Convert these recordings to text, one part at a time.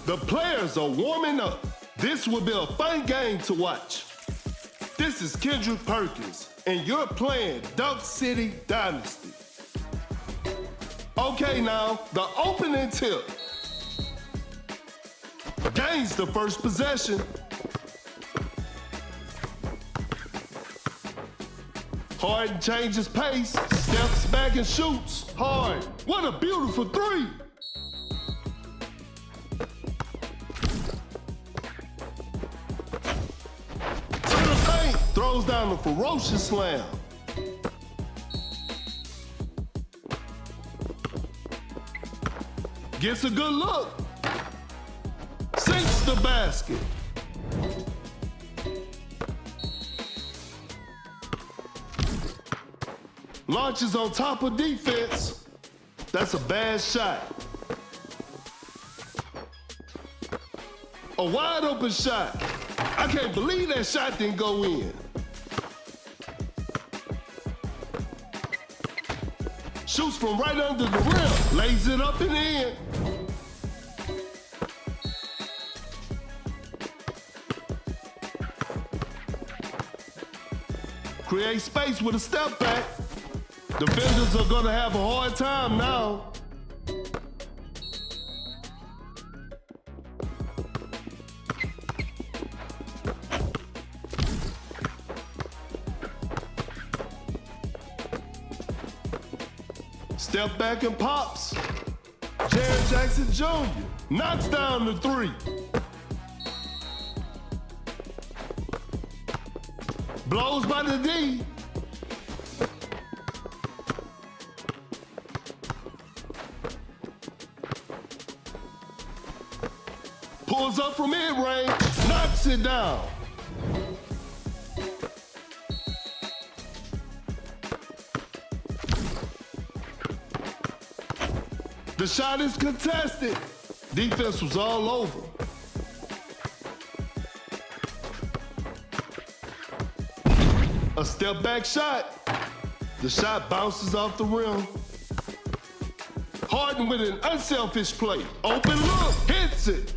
The players are warming up. This will be a fun game to watch. This is Kendrick Perkins, and you're playing Duck City Dynasty. Okay, now, the opening tip. Gains the first possession. Harden changes pace, steps back and shoots. Hard. What a beautiful three. Throws down a ferocious slam. Gets a good look. Sinks the basket. Launches on top of defense. That's a bad shot. A wide open shot. I can't believe that shot didn't go in. Shoots from right under the rim, lays it up and in. Create space with a step back. Defenders are gonna have a hard time now. Step back and pops. Jaren Jackson Jr. knocks down the three. Blows by the D. Pulls up from mid-range, knocks it down. The shot is contested. Defense was all over. A step back shot. The shot bounces off the rim. Harden with an unselfish play. Open look, hits it.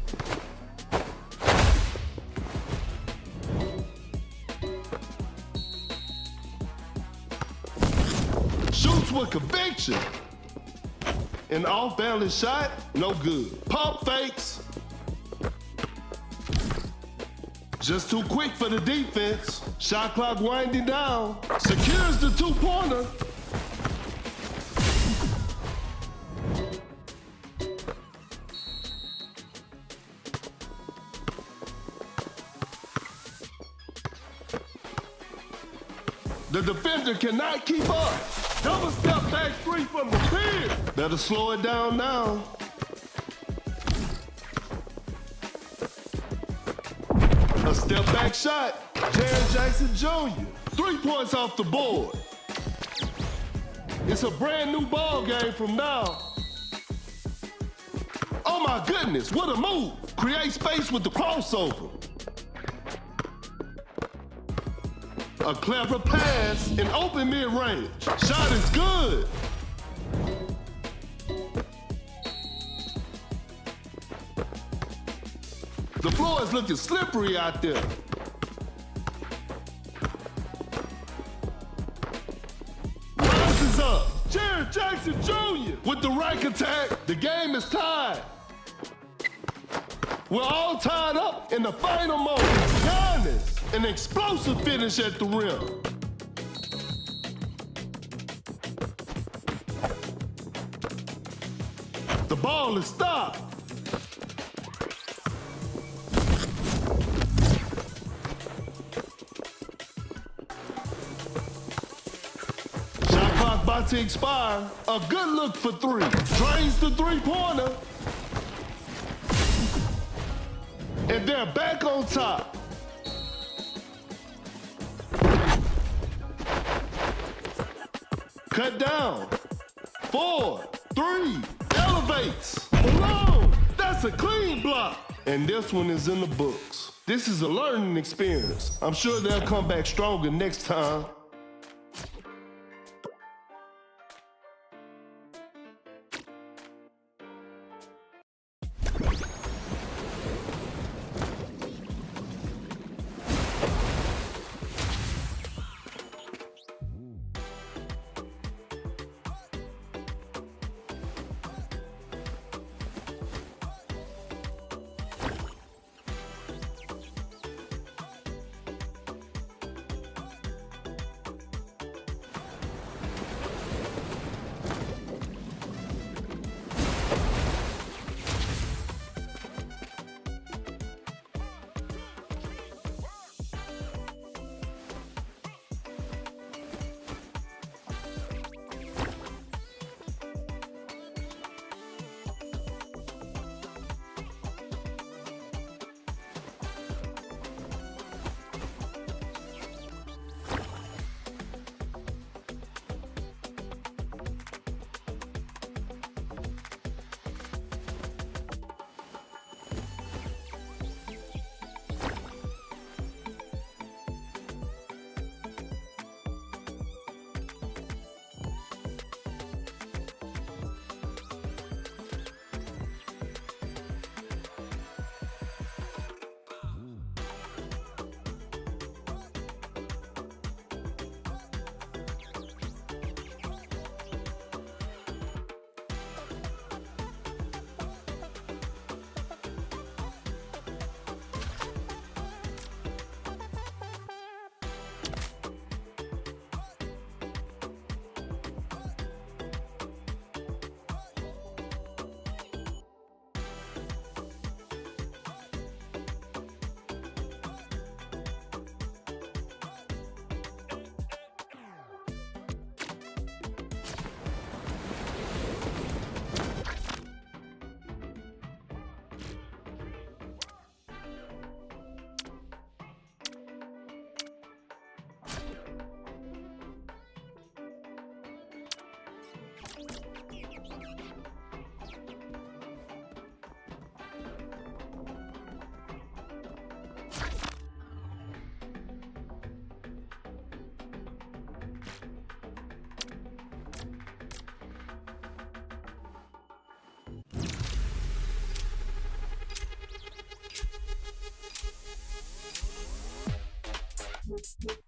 Shoots with conviction. An off-balance shot, no good. Pump fakes. Just too quick for the defense. Shot clock winding down. Secures the two-pointer. The defender cannot keep up. Double step back three from the pin. Better slow it down now. A step back shot. Jaren Jackson Jr. 3 points off the board. It's a brand new ball game from now. Oh my goodness, what a move. Create space with the crossover. A clever pass in open mid-range. Shot is good. The floor is looking slippery out there. Rises up. Jaren Jackson Jr. with the right attack. The game is tied. We're all tied up in the final moment. Giannis. An explosive finish at the rim. The ball is stopped. about to expire. A good look for three. Drains the three-pointer. And they're back on top. Cut down. 4, 3, elevates. Whoa, that's a clean block. And this one is in the books. This is a learning experience. I'm sure they'll come back stronger next time.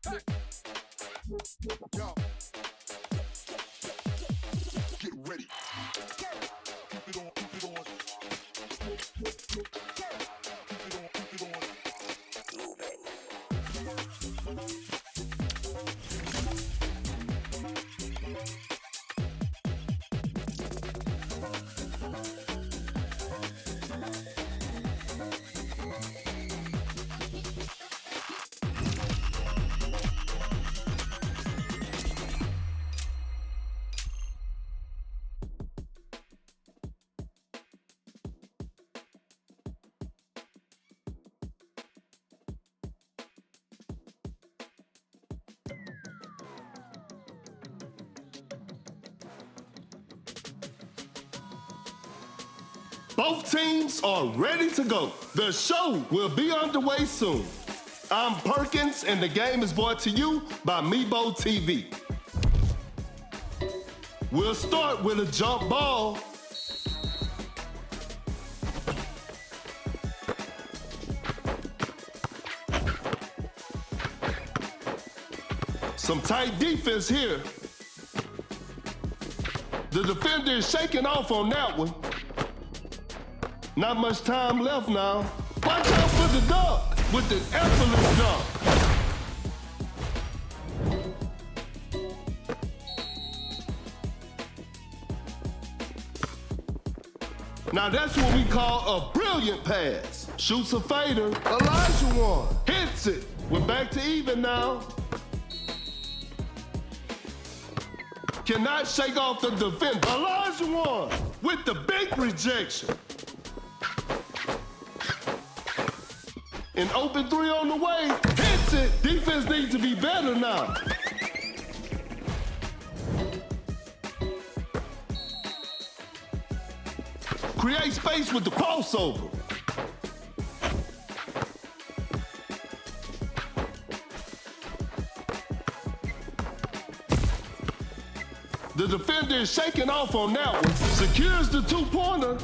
Hey. Yo. Get ready. Keep it on, keep it on. Keep it on, keep it on. Both teams are ready to go. The show will be underway soon. I'm Perkins, and the game is brought to you by Meebo TV. We'll start with a jump ball. Some tight defense here. The defender is shaking off on that one. Not much time left now. Watch out for the dunk with the effortless dunk. Now that's what we call a brilliant pass. Shoots a fader. Elijah one. Hits it. We're back to even now. cannot shake off the defender. Elijah with the big rejection. An open three on the way, hits it. Defense needs to be better now. Create space with the crossover. The defender is shaking off on that one. Secures the two-pointer.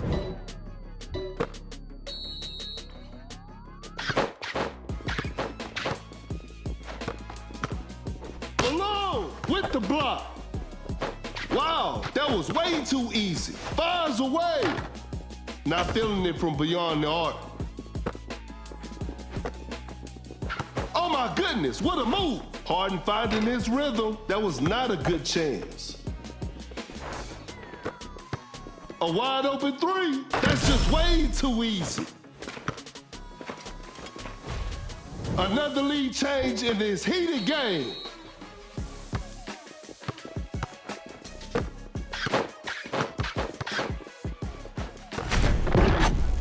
Malone with the block. Wow, that was way too easy. Fires away. Not feeling it from beyond the arc. Oh my goodness, what a move. Harden finding his rhythm. That was not a good chance. A wide open three. That's just way too easy. Another lead change in this heated game.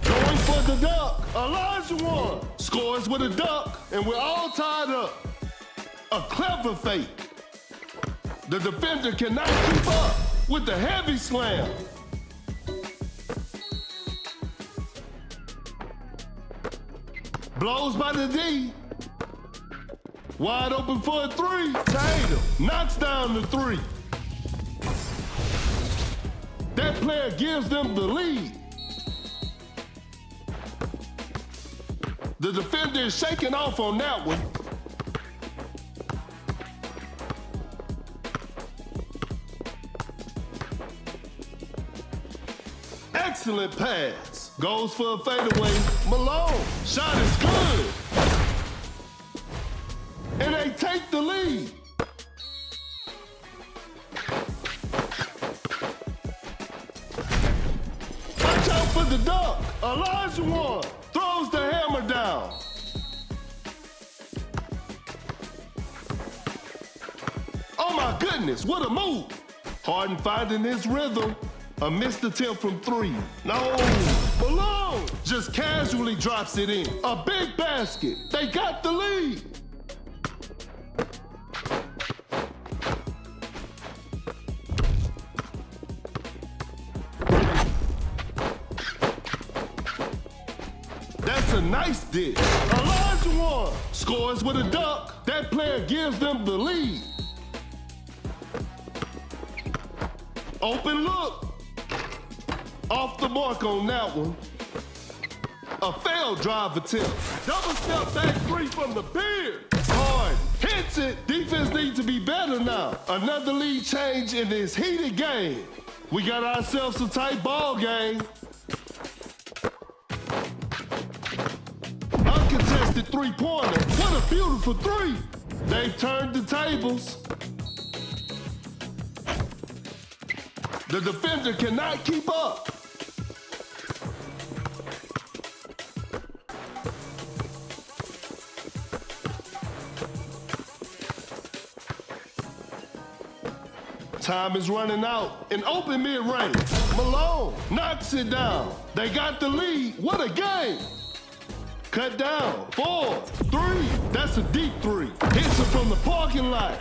Going for the dunk. Elijah scores with a dunk, and we're all tied up. A clever fake. The defender cannot keep up with the heavy slam. Blows by the D. Wide open for a three. Tatum knocks down the three. That player gives them the lead. The defender is shaking off on that one. Excellent pass. Goes for a fadeaway. Malone. Shot is good. And they take the lead. Watch out for the dunk. Elijah throws the hammer down. Oh my goodness, what a move. Harden finding his rhythm. A missed attempt from three. No, Malone just casually drops it in. A big basket. They got the lead. That's a nice dish. Elijah scores with a dunk. That player gives them the lead. Open look. Off the mark on that one. A failed drive attempt. Double step back three from the beard. Hard. Hits it. Defense needs to be better now. Another lead change in this heated game. We got ourselves a tight ball game. Uncontested three-pointer. What a beautiful three. They've turned the tables. The defender cannot keep up. Time is running out. An open mid-range. Malone knocks it down. They got the lead. What a game. Cut down. 4, 3. That's a deep three. Hits it from the parking lot.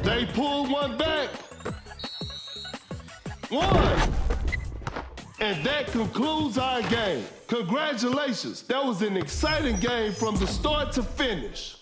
They pull one back. One. And that concludes our game. Congratulations. That was an exciting game from the start to finish.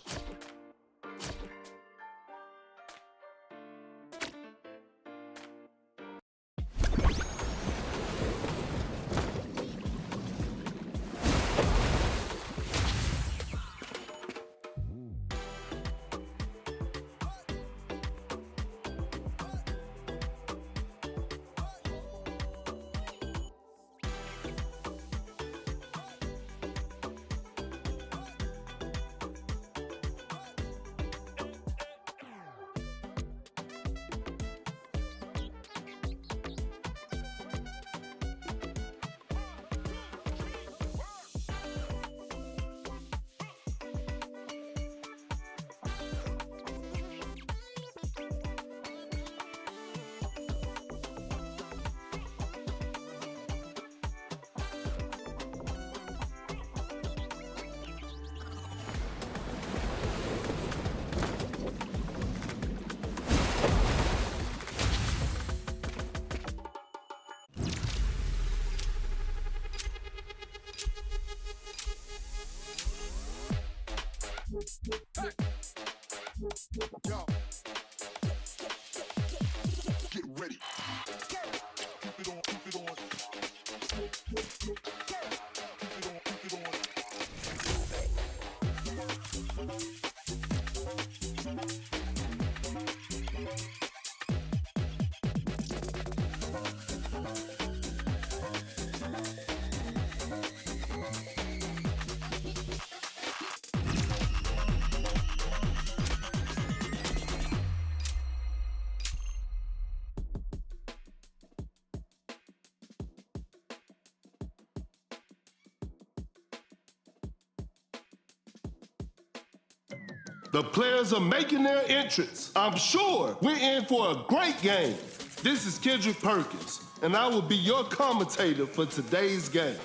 The players are making their entrance. I'm sure we're in for a great game. This is Kendrick Perkins, and I will be your commentator for today's game.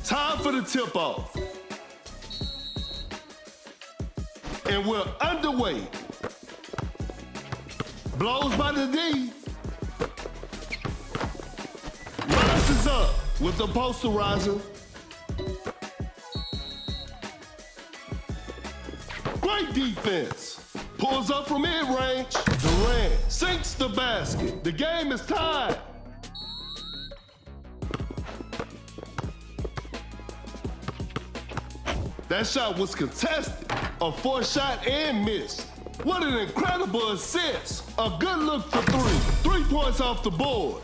Time for the tip-off. And we're underway. Blows by the D. Rises up with the posterizer. Great defense. Pulls up from mid-range. Durant sinks the basket. The game is tied. That shot was contested. A forced shot and missed. What an incredible assist. A good look for three. 3 points off the board.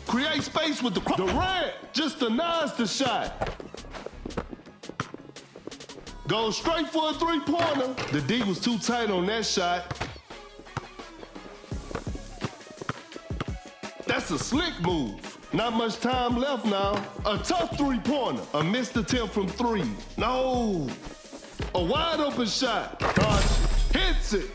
Create space with the Durant. Just denies the shot. Goes straight for a three-pointer. The D was too tight on that shot. That's a slick move. Not much time left now. A tough three-pointer. A missed attempt from three. No. A wide open shot. Doncic hits it.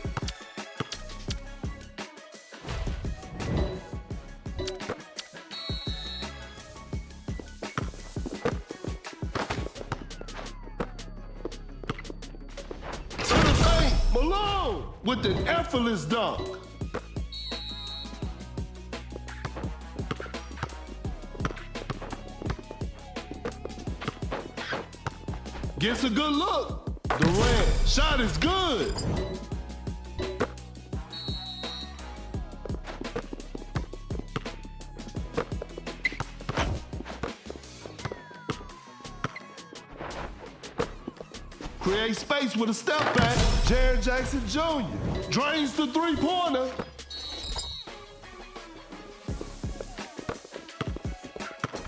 To the paint. Malone with an effortless dunk. Gets a good look. Durant, shot is good. Create space with a step back. Jaren Jackson Jr. drains the three-pointer.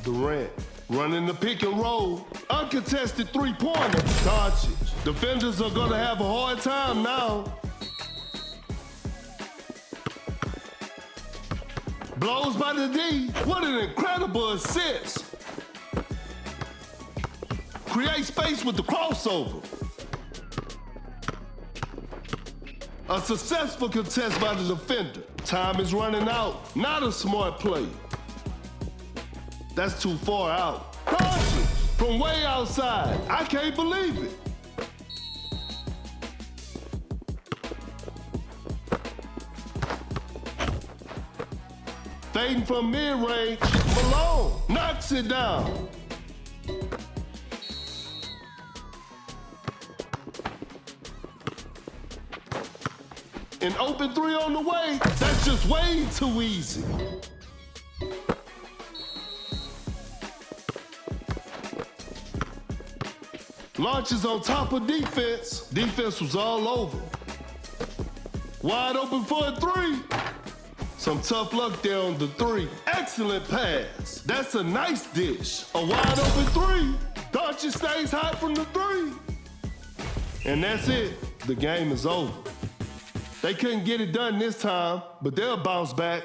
Durant running the pick and roll. Uncontested three-pointer. Doncic. Defenders are gonna have a hard time now. Blows by the D. What an incredible assist. Create space with the crossover. A successful contest by the defender. Time is running out. Not a smart play. That's too far out. Doncic from way outside. I can't believe it. Fading from mid-range. Malone knocks it down. An open three on the way. That's just way too easy. Launches on top of defense. Defense was all over. Wide open for a three. Some tough luck there on the three. Excellent pass. That's a nice dish. A wide open three. Doncic stays hot from the three. And that's it. The game is over. They couldn't get it done this time, but they'll bounce back.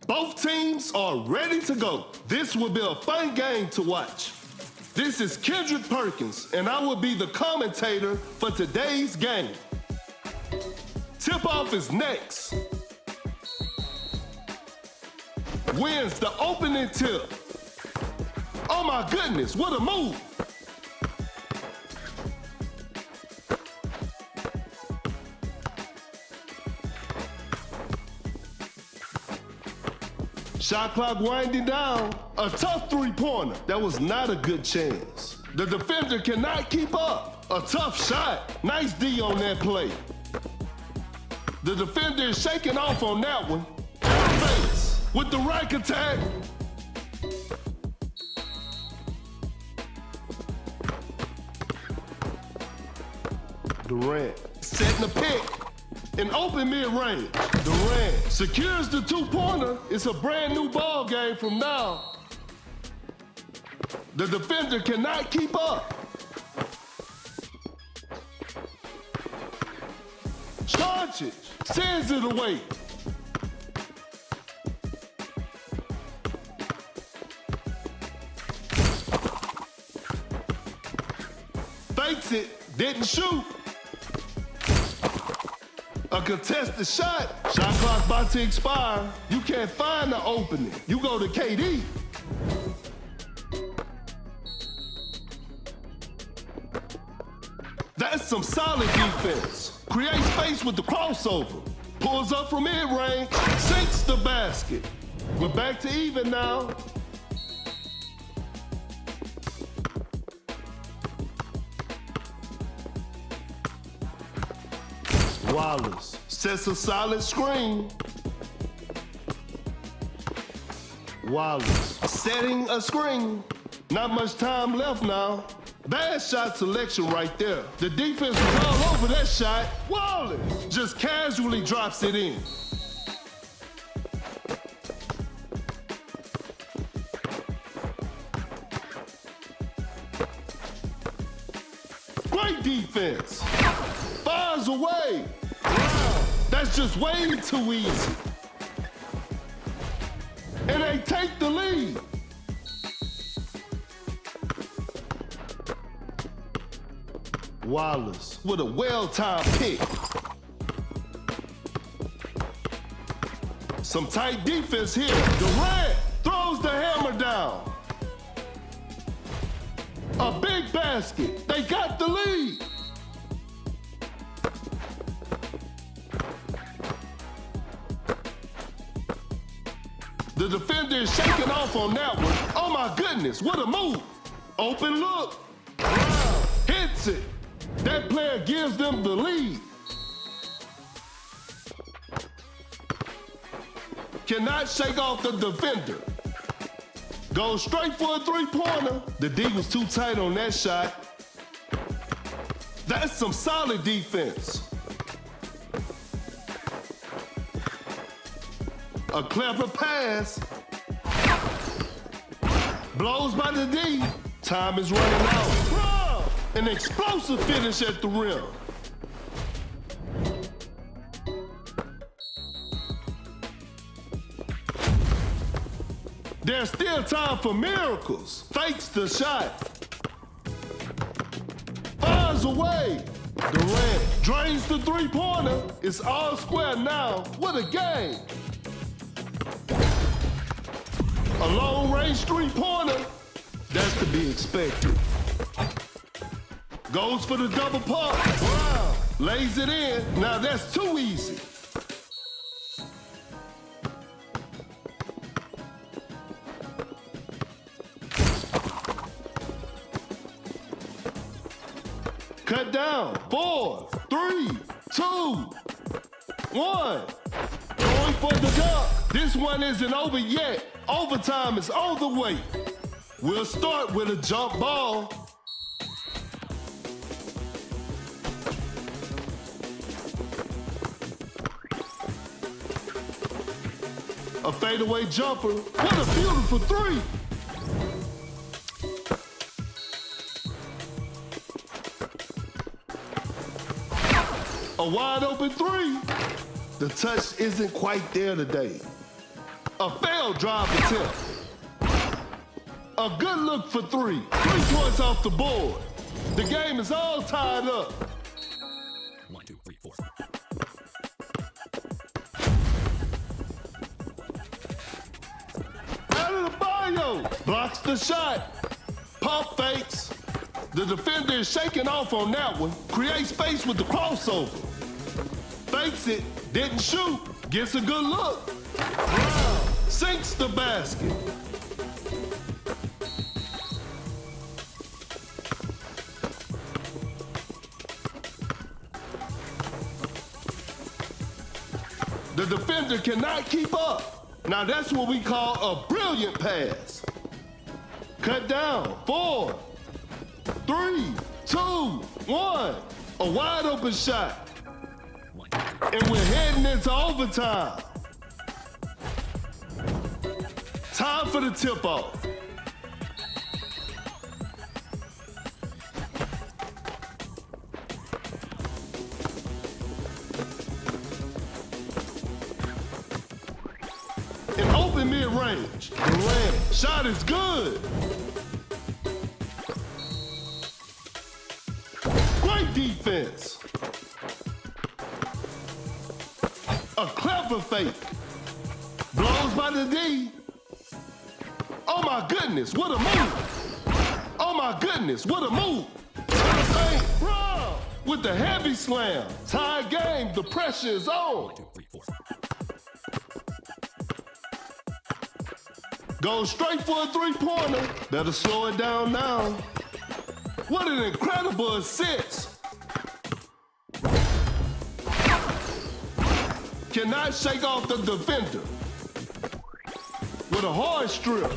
Both teams are ready to go. This will be a fun game to watch. This is Kendrick Perkins, and I will be the commentator for today's game. Tip-off is next. Wins the opening tip. Oh my goodness, what a move. Shot clock winding down. A tough three-pointer. That was not a good chance. The defender cannot keep up. A tough shot. Nice D on that play. The defender is shaking off on that one. Elevates with the rack attack. Durant setting the pick. An open mid-range. Durant secures the two-pointer. It's a brand new ball game from now. The defender cannot keep up. Doncic sends it away. Fakes it, didn't shoot. A contested shot. Shot clock about to expire. You can't find the opening. You go to KD. That's some solid defense. Create space with the crossover. Pulls up from mid-range, sinks the basket. We're back to even now. Wallace sets a solid screen. Wallace setting a screen. Not much time left now. Bad shot selection right there. The defense was all over that shot. Wallace just casually drops it in. Great defense. Fires away. Wow, that's just way too easy. And they take the lead. Wallace with a well-timed pick. Some tight defense here. Durant throws the hammer down. A big basket. They got the lead. The defender is shaking off on that one. Oh my goodness, what a move. Open look. Wow, hits it. That player gives them the lead. Cannot shake off the defender. Goes straight for a three-pointer. The D was too tight on that shot. That's some solid defense. A clever pass. Blows by the D. Time is running out. Bro, an explosive finish at the rim. There's still time for miracles. Fakes the shot. Fires away. Durant drains the three-pointer. It's all square now. What a game. A long-range three-pointer. That's to be expected. Goes for the double pump. Wow. Lays it in. Now that's too easy. Cut down. 4, 3, 2, 1. Going for the dunk. This one isn't over yet. Overtime is on the way. We'll start with a jump ball. A fadeaway jumper. What a beautiful three. A wide open three. The touch isn't quite there today. A failed drive attempt. A good look for three. 3 points off the board. The game is all tied up. 1, 2, 3, 4. Out of the bio. Blocks the shot. Pump fakes. The defender is shaking off on that one. Creates space with the crossover. Fakes it. Didn't shoot. Gets a good look. Brown sinks the basket. The defender cannot keep up. Now that's what we call a brilliant pass. Cut down. 4, 3, 2, 1. A wide open shot. And we're heading into overtime. Time for the tip-off. An open mid-range. Durant. Shot is good. Great defense. A clever fake. Blows by the D. Oh my goodness, what a move. Oh my goodness, what a move. Brown with the heavy slam. Tie game, the pressure is on. 1, 2, 3, 4. Goes straight for a three-pointer. Better slow it down now. What an incredible assist. Cannot shake off the defender. With a hard strip.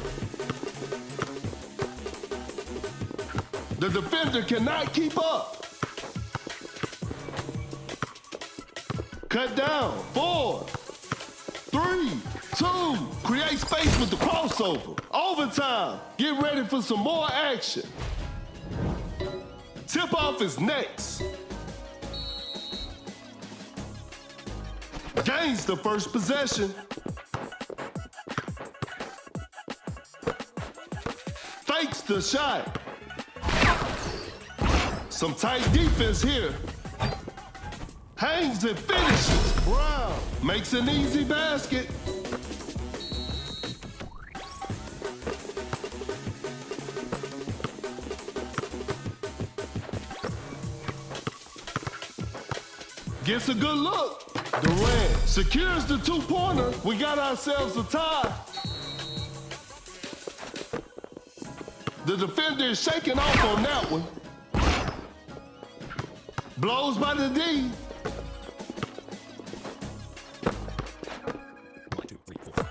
The defender cannot keep up. Cut down. 4, 3, 2. Create space with the crossover. Overtime. Get ready for some more action. Tip-off is next. Gains the first possession. Fakes the shot. Some tight defense here. Hangs and finishes. Brown makes an easy basket. Gets a good look. Durant secures the two-pointer. We got ourselves a tie. The defender is shaking off on that one. Blows by the D. 1, 2, 3, 4.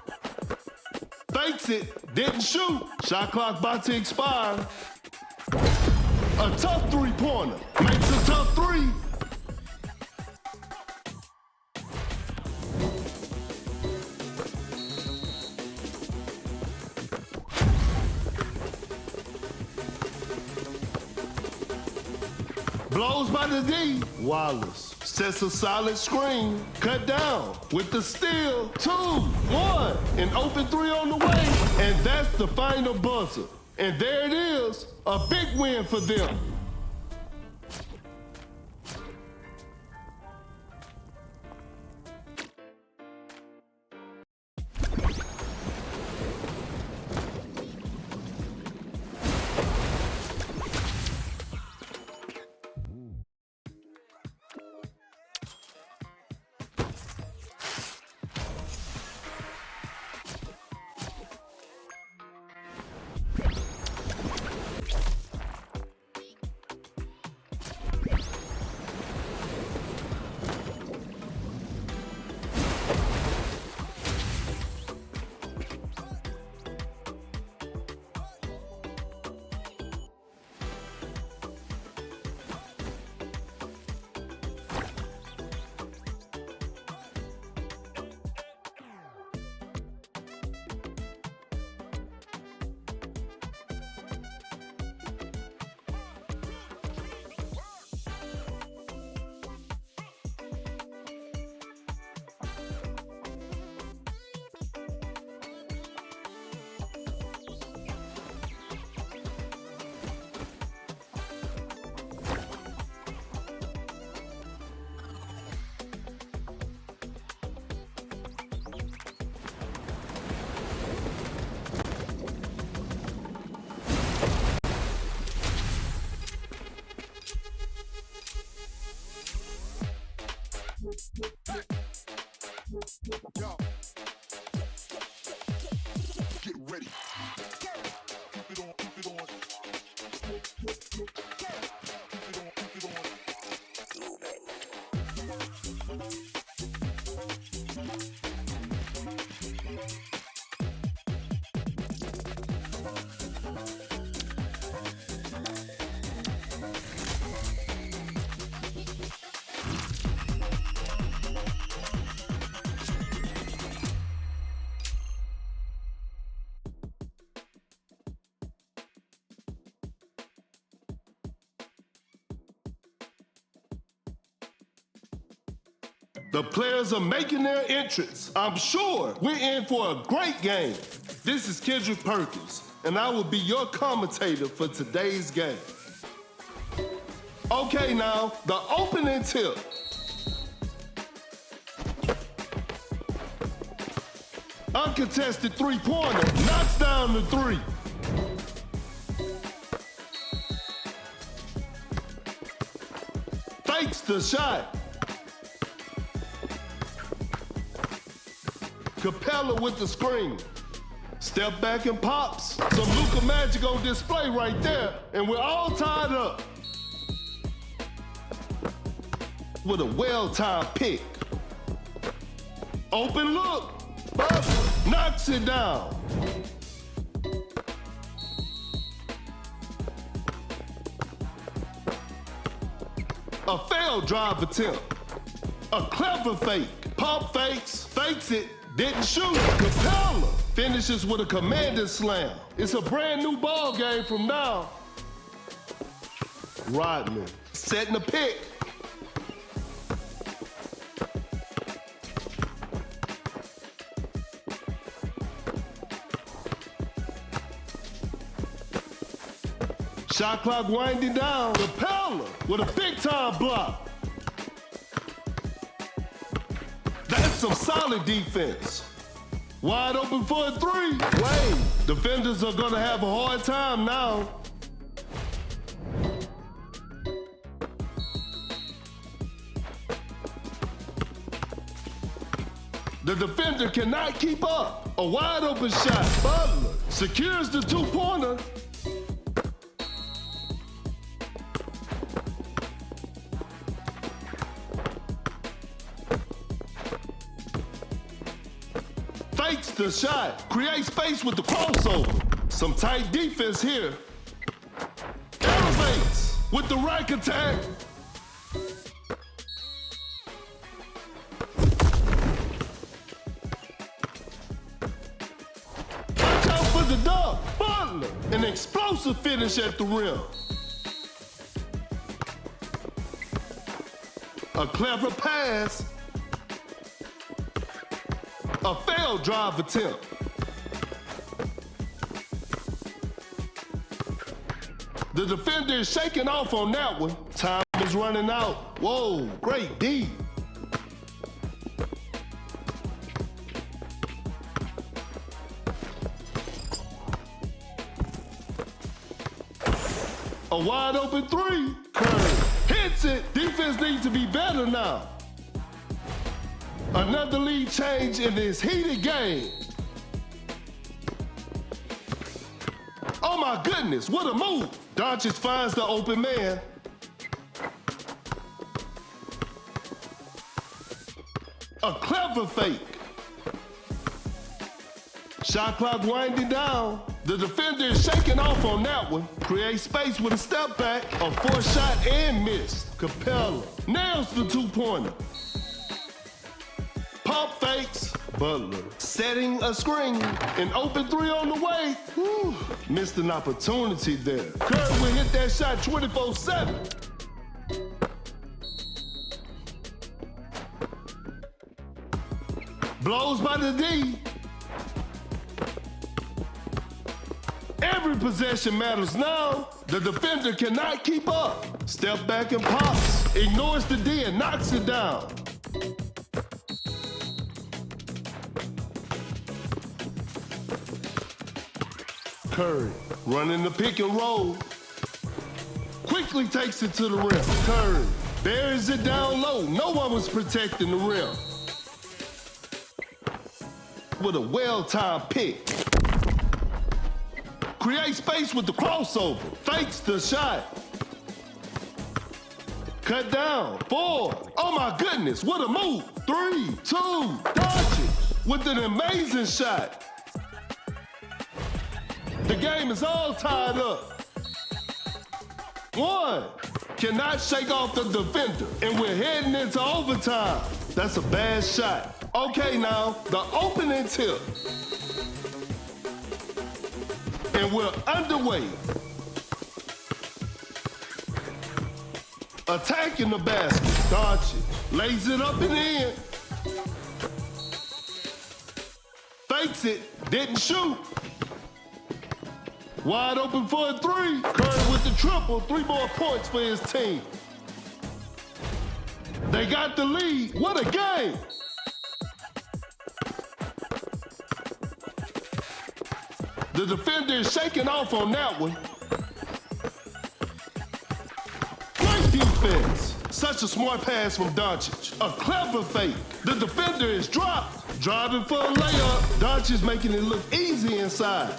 Fakes it. Didn't shoot. Shot clock about to expire. A tough three-pointer. Makes a tough three. Blows by the D. Wallace sets a solid screen. Cut down with the steal. 2, 1. An open three on the way. And that's the final buzzer. And there it is. A big win for them. The players are making their entrance. I'm sure we're in for a great game. This is Kendrick Perkins, and I will be your commentator for today's game. Okay, now, the opening tip. Uncontested three-pointer, knocks down the three. Fakes the shot. Capella with the screen. Step back and pops. Some Luka magic on display right there, and we're all tied up. With a well-timed pick. Open look. Butler knocks it down. A failed drive attempt. A clever fake. Pump fakes, fakes it, didn't shoot. Capella finishes with a commanding slam. It's a brand new ball game from now. Rodman setting the pick. Shot clock winding down. Capella with a big-time block. That's some solid defense. Wide open for a three. Wait, defenders are gonna have a hard time now. The defender cannot keep up. A wide open shot. Butler secures the two-pointer. Fakes the shot, creates space with the crossover. Some tight defense here. Elevates with the rack attack. Watch out for the dunk. Butler, an explosive finish at the rim. A clever pass. A failed drive attempt. The defender is shaking off on that one. Time is running out. Whoa, great D. A wide open three. Curry hits it. Defense needs to be better now. Another lead change in this heated game. Oh my goodness, what a move. Doncic finds the open man. A clever fake. Shot clock winding down. The defender is shaking off on that one. Creates space with a step back. A forced shot and missed. Capella nails the two-pointer. Pump fakes. Butler setting a screen. An open three on the way. Whew. Missed an opportunity there. Curry will hit that shot 24/7. Blows by the D. Every possession matters now. The defender cannot keep up. Step back and pops. Ignores the D and knocks it down. Curry running the pick and roll. Quickly takes it to the rim. Curry buries it down low. No one was protecting the rim. With a well-timed pick. Creates space with the crossover. Fakes the shot. Cut down. 4. Oh my goodness, what a move. 3, 2, Doncic with an amazing shot. The game is all tied up. 1. Cannot shake off the defender, and we're heading into overtime. That's a bad shot. Okay, now, the opening tip. And we're underway. Attacking the basket. Doncic Lays it up and in. Fakes it, didn't shoot. Wide open for a three. Curry with the triple, 3 more points for his team. They got the lead. What a game! The defender is shaking off on that one. Great defense. Such a smart pass from Doncic. A clever fake. The defender is dropped. Driving for a layup. Doncic making it look easy inside.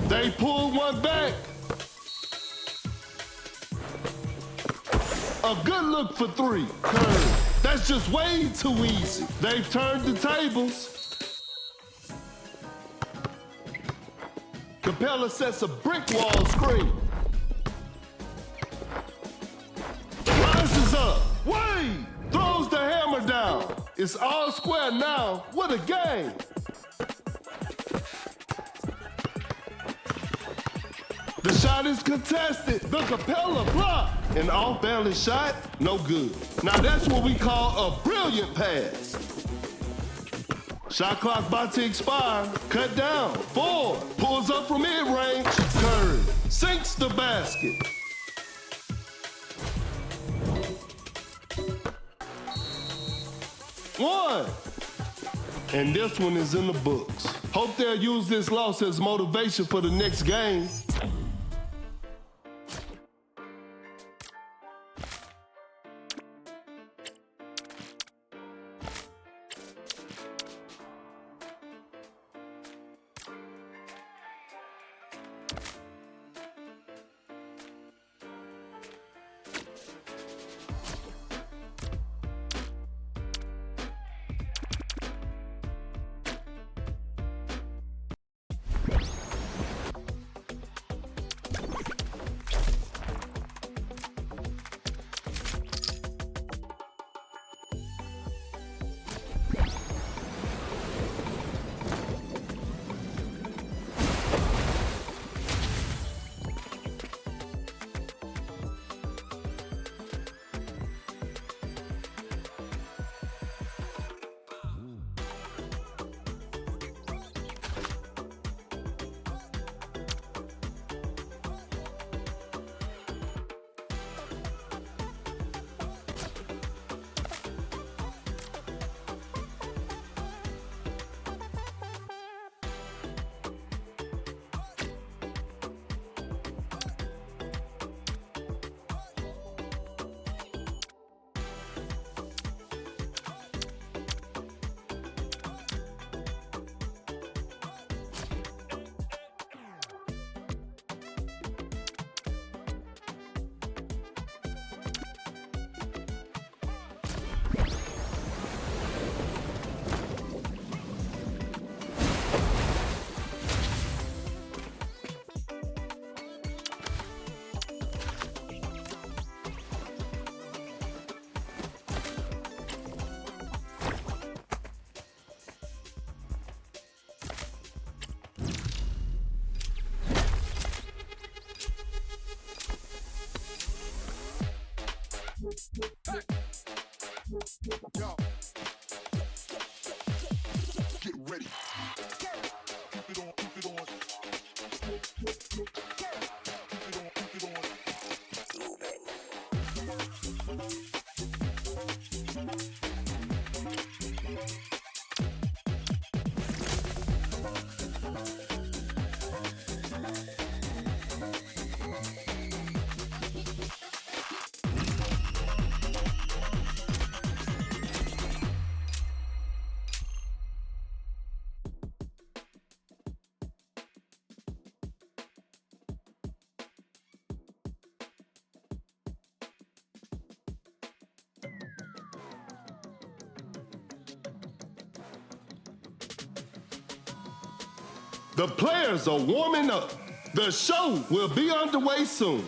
They pull one back. A good look for 3. Curry. That's just way too easy. They've turned the tables. Capella sets a brick wall screen. Rises up. Wade throws the hammer down. It's all square now. What a game. The shot is contested. The Capella block. An off-balance shot, no good. Now that's what we call a brilliant pass. Shot clock about to expire. Cut down. 4. Pulls up from mid-range. Curry sinks the basket. One. And this one is in the books. Hope they'll use this loss as motivation for the next game. Yo. Get ready. Keep it on, keep it on. Keep it on, keep it on. The players are warming up. The show will be underway soon.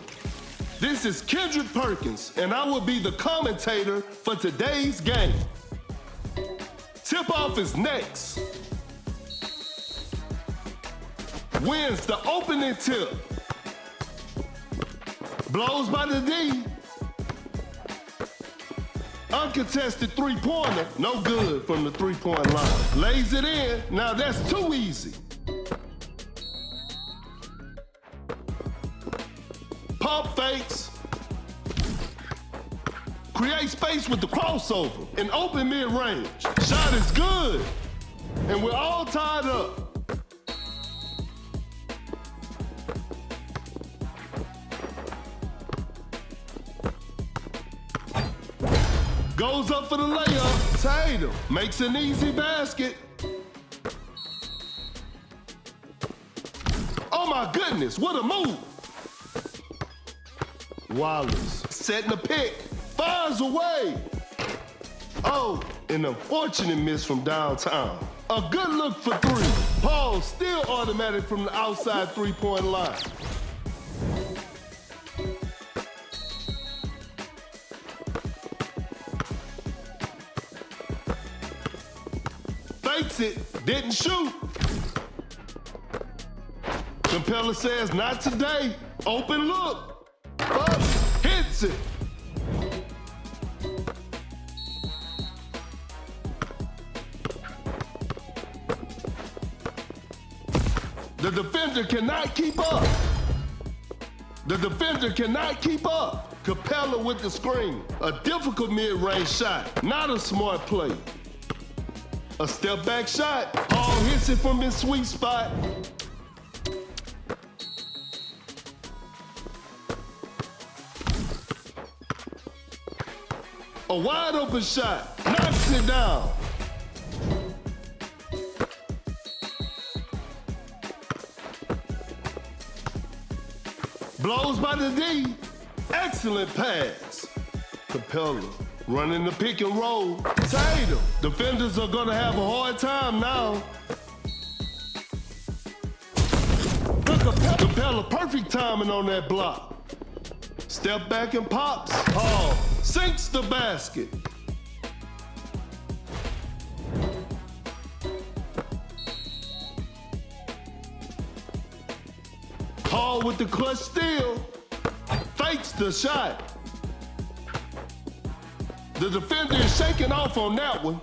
This is Kendrick Perkins, and I will be the commentator for today's game. Tip-off is next. Wins the opening tip. Blows by the D. Uncontested three-pointer, no good from the three-point line. Lays it in, now that's too easy. Pump fakes. Create space with the crossover. An open mid-range. Shot is good. And we're all tied up. Goes up for the layup. Tatum makes an easy basket. Oh my goodness, what a move. Wallace setting the pick. Fires away. Oh, an unfortunate miss from downtown. A good look for three. Paul still automatic from the outside three-point line. Fakes it, didn't shoot. Capella says, not today. Open look. Up, hits it. The defender cannot keep up. The defender cannot keep up. Capella with the screen. A difficult mid-range shot, not a smart play. A step back shot. Paul hits it from his sweet spot. A wide open shot. Knocks it down. Blows by the D. Excellent pass. Capella running the pick and roll. Tatum. Defenders are gonna have a hard time now. Capella, perfect timing on that block. Step back and pops. Paul sinks the basket. Paul with the clutch steal. Fakes the shot. The defender is shaking off on that one.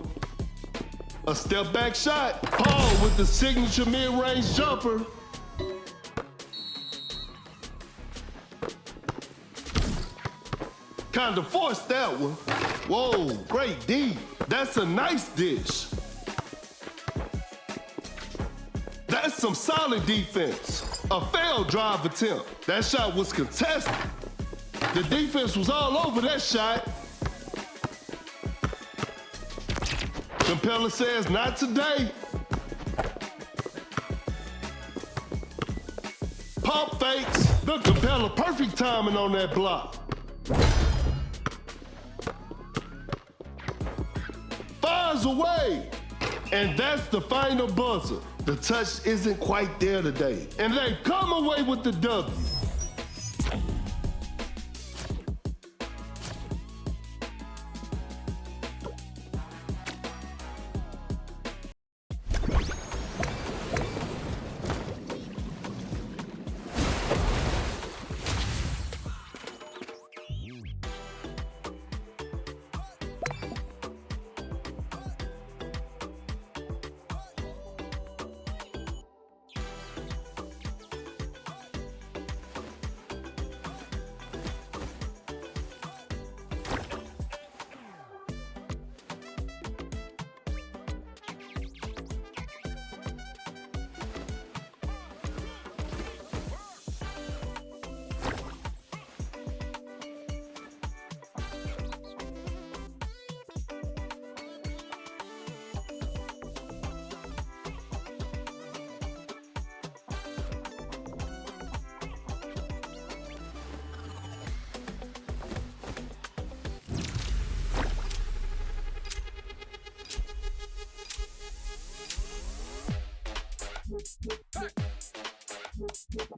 A step back shot. Paul with the signature mid-range jumper. Kind of forced that one. Whoa, great D. That's a nice dish. That's some solid defense. A failed drive attempt. That shot was contested. The defense was all over that shot. Capella says, not today. Pump fakes. The Capella, perfect timing on that block. Fires away. And that's the final buzzer. The touch isn't quite there today. And they come away with the W.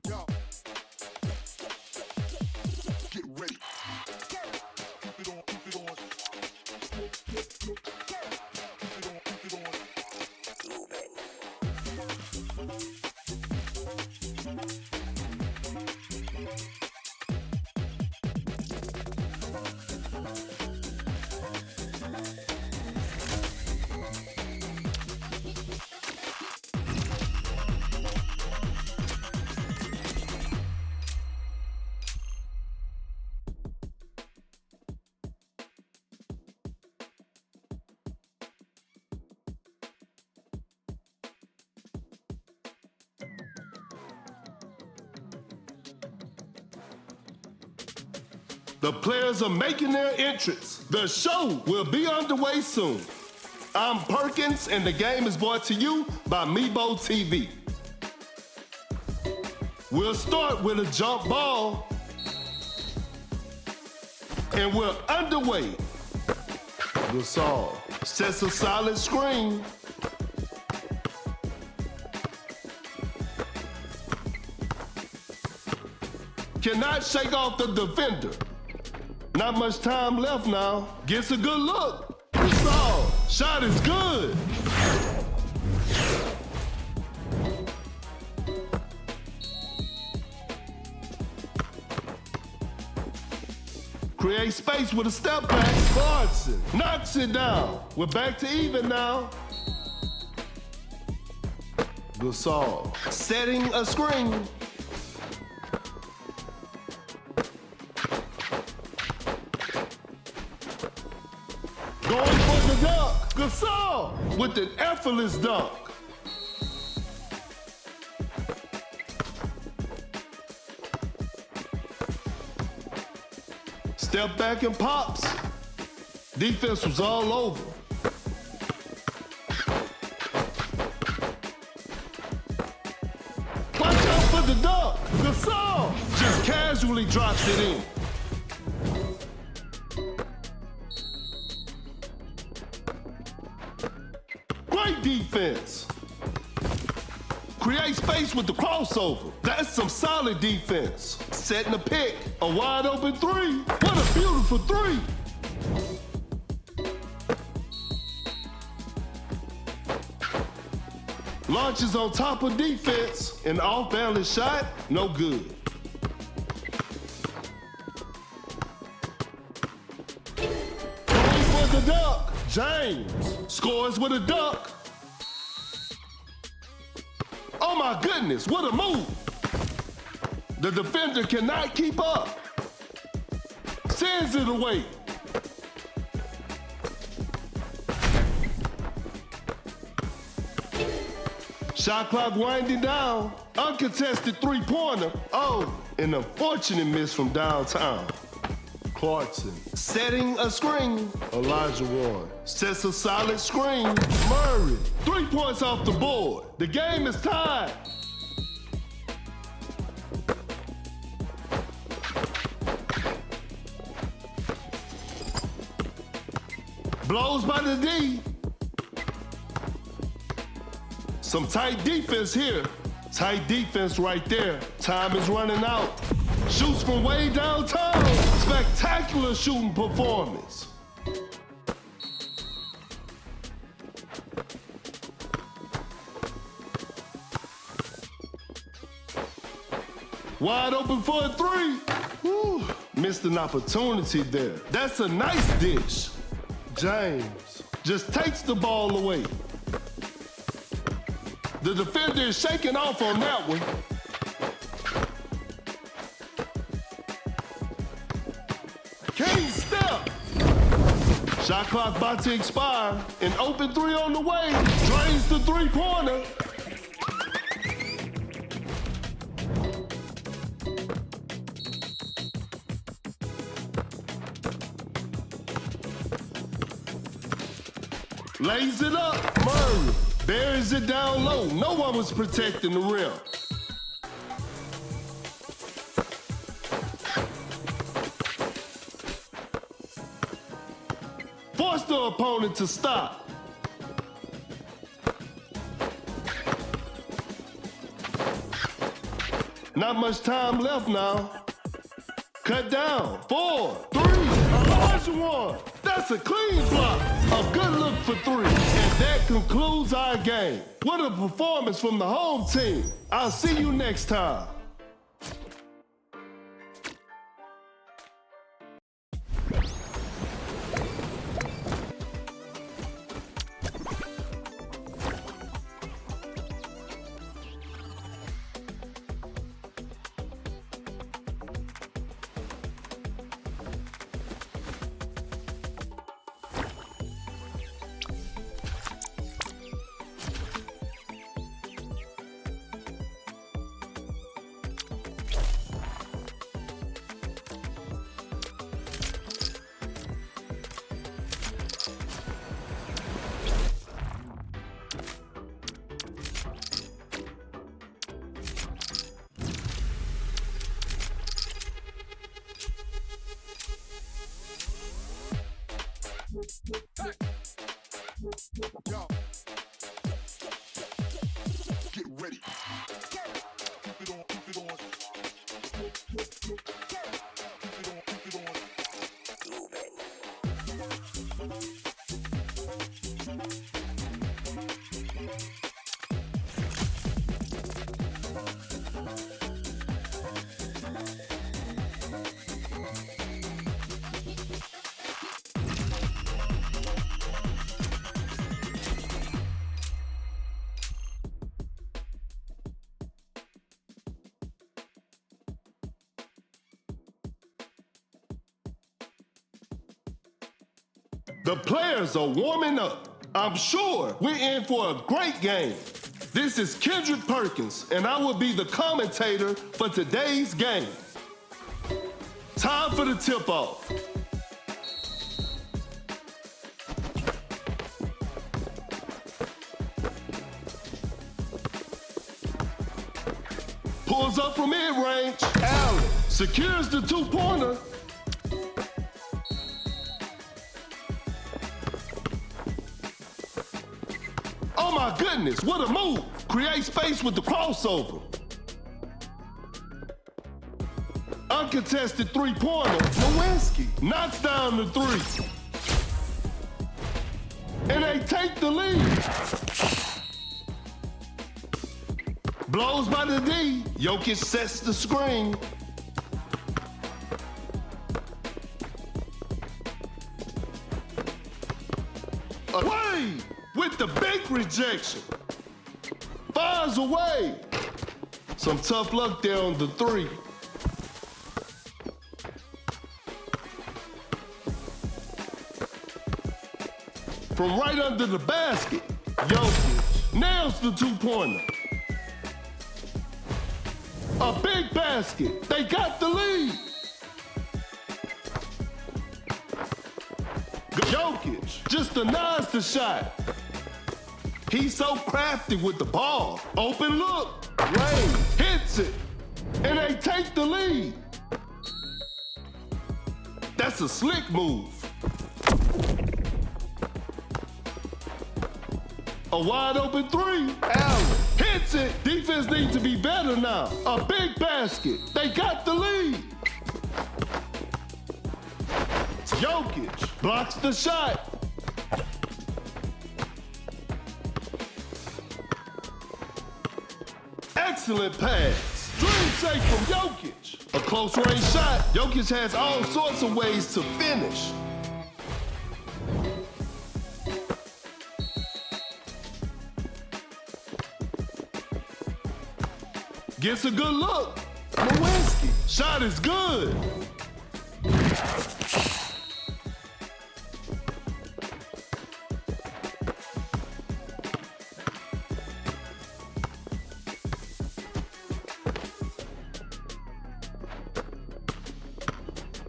Yo. Get ready. Keep it on, keep it on. Keep it on, keep it on. The players are making their entrance. The show will be underway soon. I'm Perkins, and the game is brought to you by Meebo TV. We'll start with a jump ball, and we're underway. Gasol sets a solid screen. Cannot shake off the defender. Not much time left now. Gets a good look. Gasol, shot is good. Create space with a step back. Clarkson knocks it down. We're back to even now. Gasol setting a screen. Going for the dunk. Gasol with an effortless dunk. Step back and pops. Defense was all over. Watch out for the dunk. Gasol just casually drops it in. Great defense. Create space with the crossover. That's some solid defense. Setting a pick. A wide open three. What a beautiful three. Launches on top of defense. An off-balance shot. No good. Going for the dunk. James scores with a dunk. Oh my goodness, what a move. The defender cannot keep up. Sends it away. Shot clock winding down. Uncontested three-pointer. Oh, an unfortunate miss from downtown. Clarkson setting a screen. Elijah Warren sets a solid screen. Murray, 3 points off the board. The game is tied. Blows by the D. Some tight defense here. Tight defense right there. Time is running out. Shoots from way downtown. Spectacular shooting performance. Wide open for a three. Whew. Missed an opportunity there. That's a nice dish. James just takes the ball away. The defender is shaking off on that one. Can't step. Shot clock about to expire. An open three on the way. Drains the three-pointer. Lays it up. Murray buries it down low. No one was protecting the rim. Forced the opponent to stop. Not much time left now. Cut down. 4, 3, a large one. That's a clean block. A good look for three. And that concludes our game. What a performance from the home team. I'll see you next time. The players are warming up. I'm sure we're in for a great game. This is Kendrick Perkins, and I will be the commentator for today's game. Time for the tip-off. Pulls up from mid-range. Allen secures the two-pointer. Oh my goodness, what a move. Create space with the crossover. Uncontested three-pointer. Nowinski knocks down the three. And they take the lead. Blows by the D. Jokic sets the screen. Away with the big rejection. Fires away. Some tough luck there on the three. From right under the basket, Jokic nails the two-pointer. A big basket. They got the lead. Jokic just denies the shot. He's so crafty with the ball. Open look. Lane hits it. And they take the lead. That's a slick move. A wide open three. Allen hits it. Defense needs to be better now. A big basket. They got the lead. Jokic blocks the shot. Excellent pass. Dream shake from Jokic. A close range shot. Jokic has all sorts of ways to finish. Gets a good look. Nowinski. Shot is good.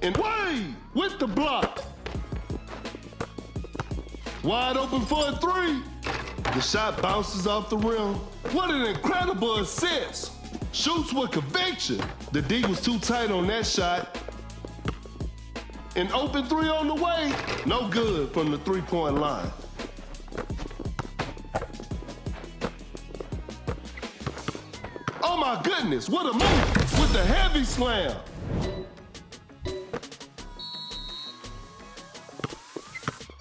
And Wade with the block. Wide open for a three. The shot bounces off the rim. What an incredible assist. Shoots with conviction. The D was too tight on that shot. An open three on the way. No good from the three-point line. Oh my goodness, what a move with the heavy slam.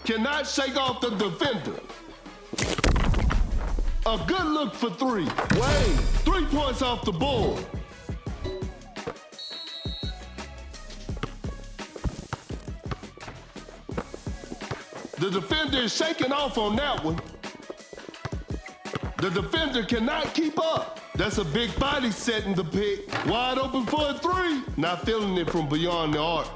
Cannot shake off the defender. A good look for three. Wade, 3 points off the board. The defender is shaking off on that one. The defender cannot keep up. That's a big body setting the pick. Wide open for a three. Not feeling it from beyond the arc.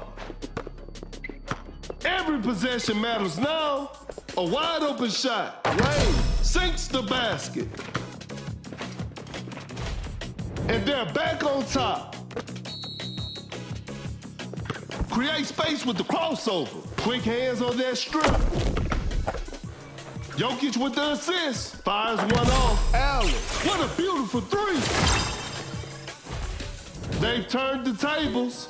Every possession matters now. A wide open shot. Wade sinks the basket. And they're back on top. Create space with the crossover. Quick hands on that strip. Jokic with the assist. Fires one off. Allen. What a beautiful three. They've turned the tables.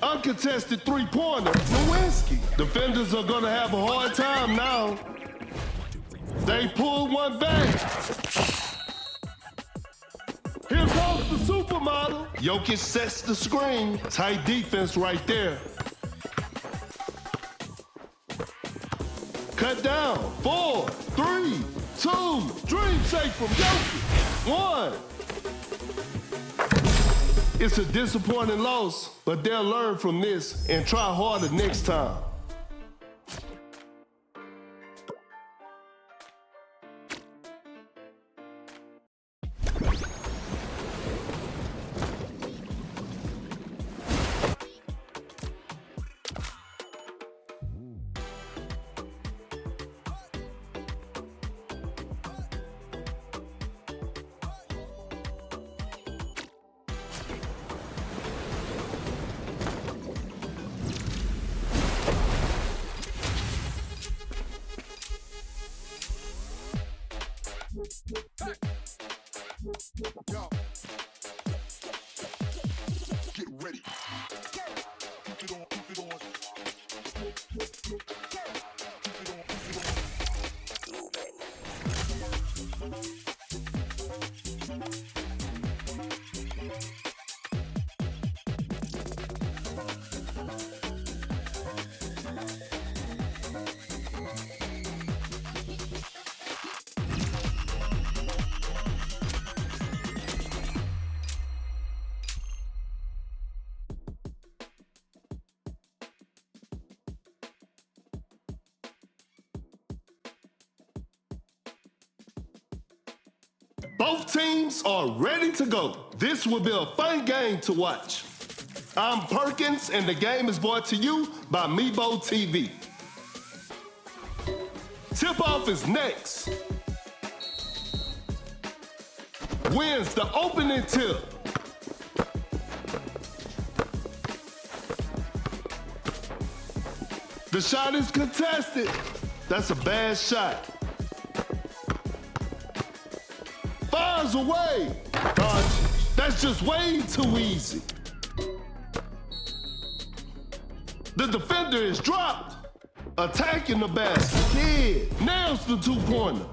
Uncontested three-pointer. Nowinski. Defenders are gonna have a hard time now. They pull one back. Here comes the supermodel. Jokic sets the screen. Tight defense right there. Cut down. 4, 3, 2. Dream shake from Jokic. 1. It's a disappointing loss, but they'll learn from this and try harder next time. Yo. Get ready. Keep it on, keep it on. Keep it on, keep it on. Both teams are ready to go. This will be a fun game to watch. I'm Perkins, and the game is brought to you by Meebo TV. Tip-off is next. Wins the opening tip. The shot is contested. That's a bad shot. Fires away. That's just way too easy. The defender is dropped. Attacking the basket. Yeah, nails the two-pointer.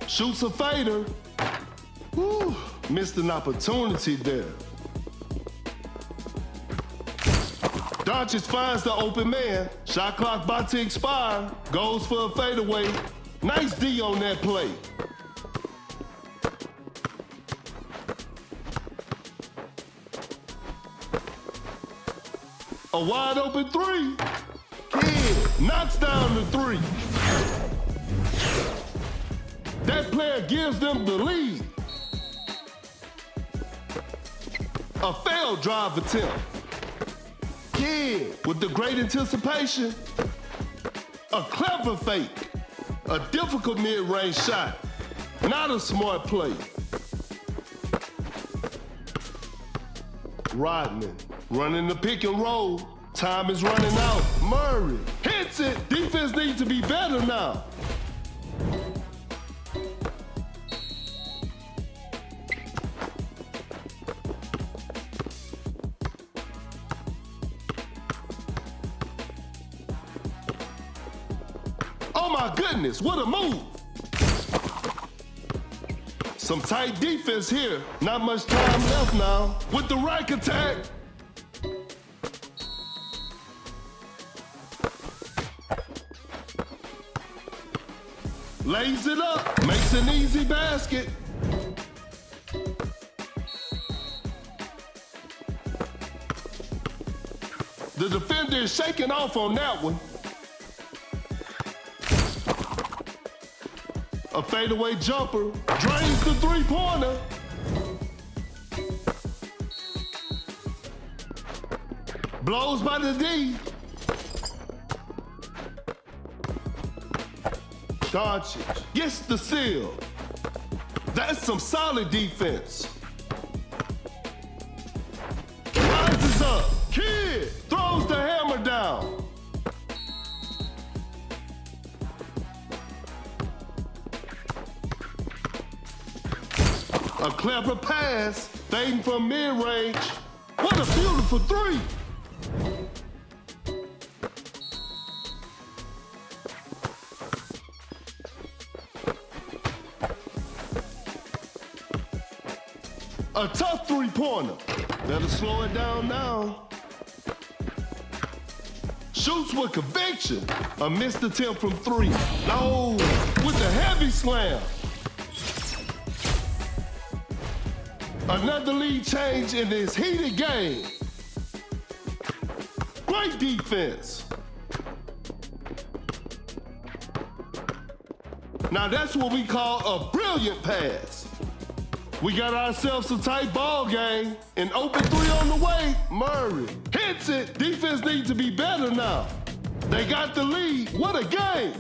Shoots a fader. Whew, missed an opportunity there. Doncic finds the open man. Shot clock about to expire. Goes for a fadeaway. Nice D on that play. A wide open three. Kid knocks down the three. That player gives them the lead. A failed drive attempt. Yeah, with the great anticipation. A clever fake. A difficult mid-range shot. Not a smart play. Rodman running the pick and roll. Time is running out. Murray hits it. Defense needs to be better now. Oh my goodness, what a move. Some tight defense here. Not much time left now. With the rack attack. Lays it up, makes an easy basket. The defender is shaking off on that one. A fadeaway jumper, drains the three-pointer. Blows by the D. Doncic gets the seal. That's some solid defense. Rises up, Kid throws the hammer down. A clever pass, fading from mid-range. What a beautiful three. A tough three-pointer. Better slow it down now. Shoots with conviction. A missed attempt from three. No, with the heavy slam. Another lead change in this heated game. Great defense. Now that's what we call a brilliant pass. We got ourselves a tight ball game. An open three on the way. Murray hits it. Defense needs to be better now. They got the lead. What a game.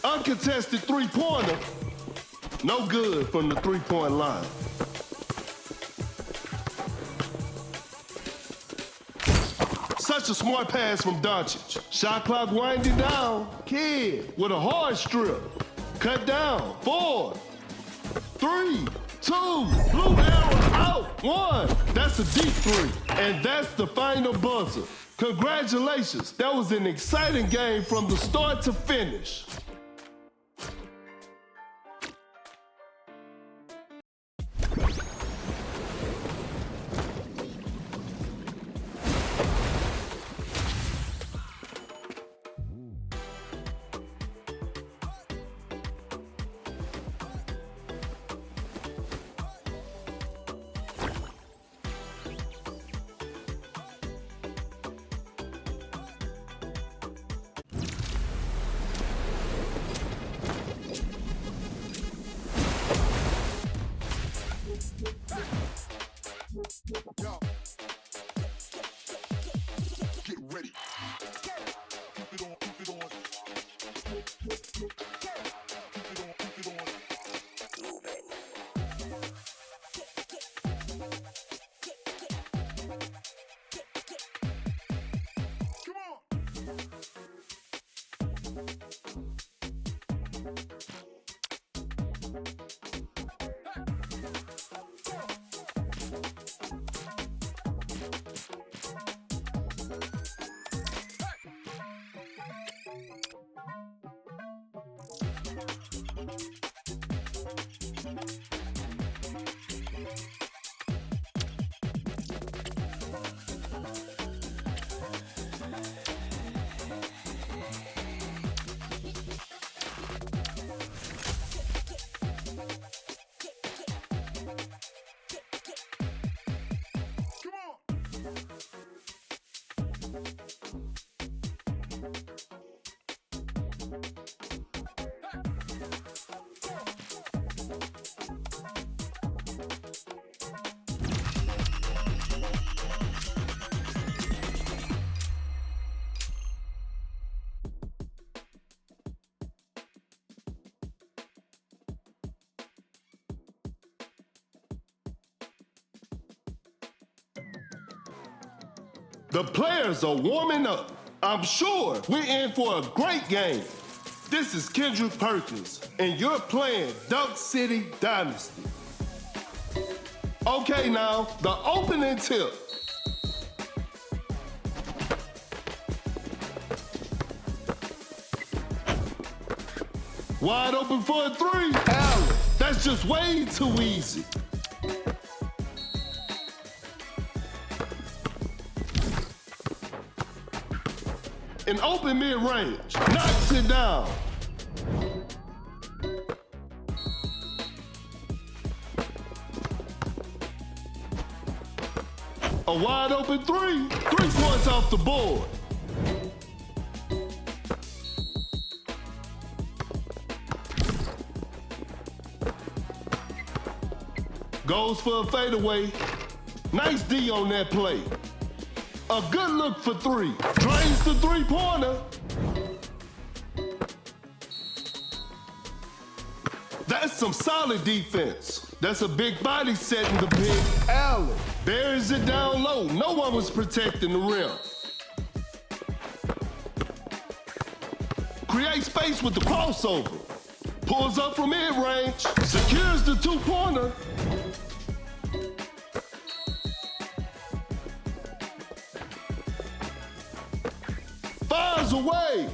Uncontested three-pointer. No good from the three-point line. Such a smart pass from Doncic. Shot clock winding down. Kid with a hard strip. Cut down. 4, 3, 2. Blue arrow out. 1. That's a deep 3. And that's the final buzzer. Congratulations. That was an exciting game from the start to finish. Yo. Get ready. Keep it on, keep it on. Keep it on, keep it on. Come on. The players are warming up. I'm sure we're in for a great game. This is Kendrick Perkins, and you're playing Dunk City Dynasty. Okay, now, the opening tip. Wide open for a 3. Allen, that's just way too easy. An open mid-range, knocks it down. A wide open 3, 3 points off the board. Goes for a fadeaway. Nice D on that play. A good look for 3. Drains the 3-pointer. That's some solid defense. That's a big body setting the pick. Allen buries it down low. No one was protecting the rim. Creates space with the crossover. Pulls up from mid-range. Secures the 2-pointer. Fires away.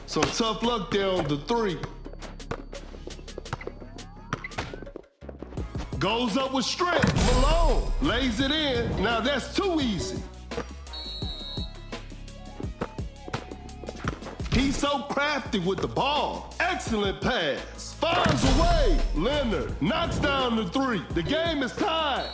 Some tough luck there on the 3. Goes up with strength. Malone lays it in. Now that's too easy. He's so crafty with the ball. Excellent pass. Fires away. Leonard knocks down the 3. The game is tied.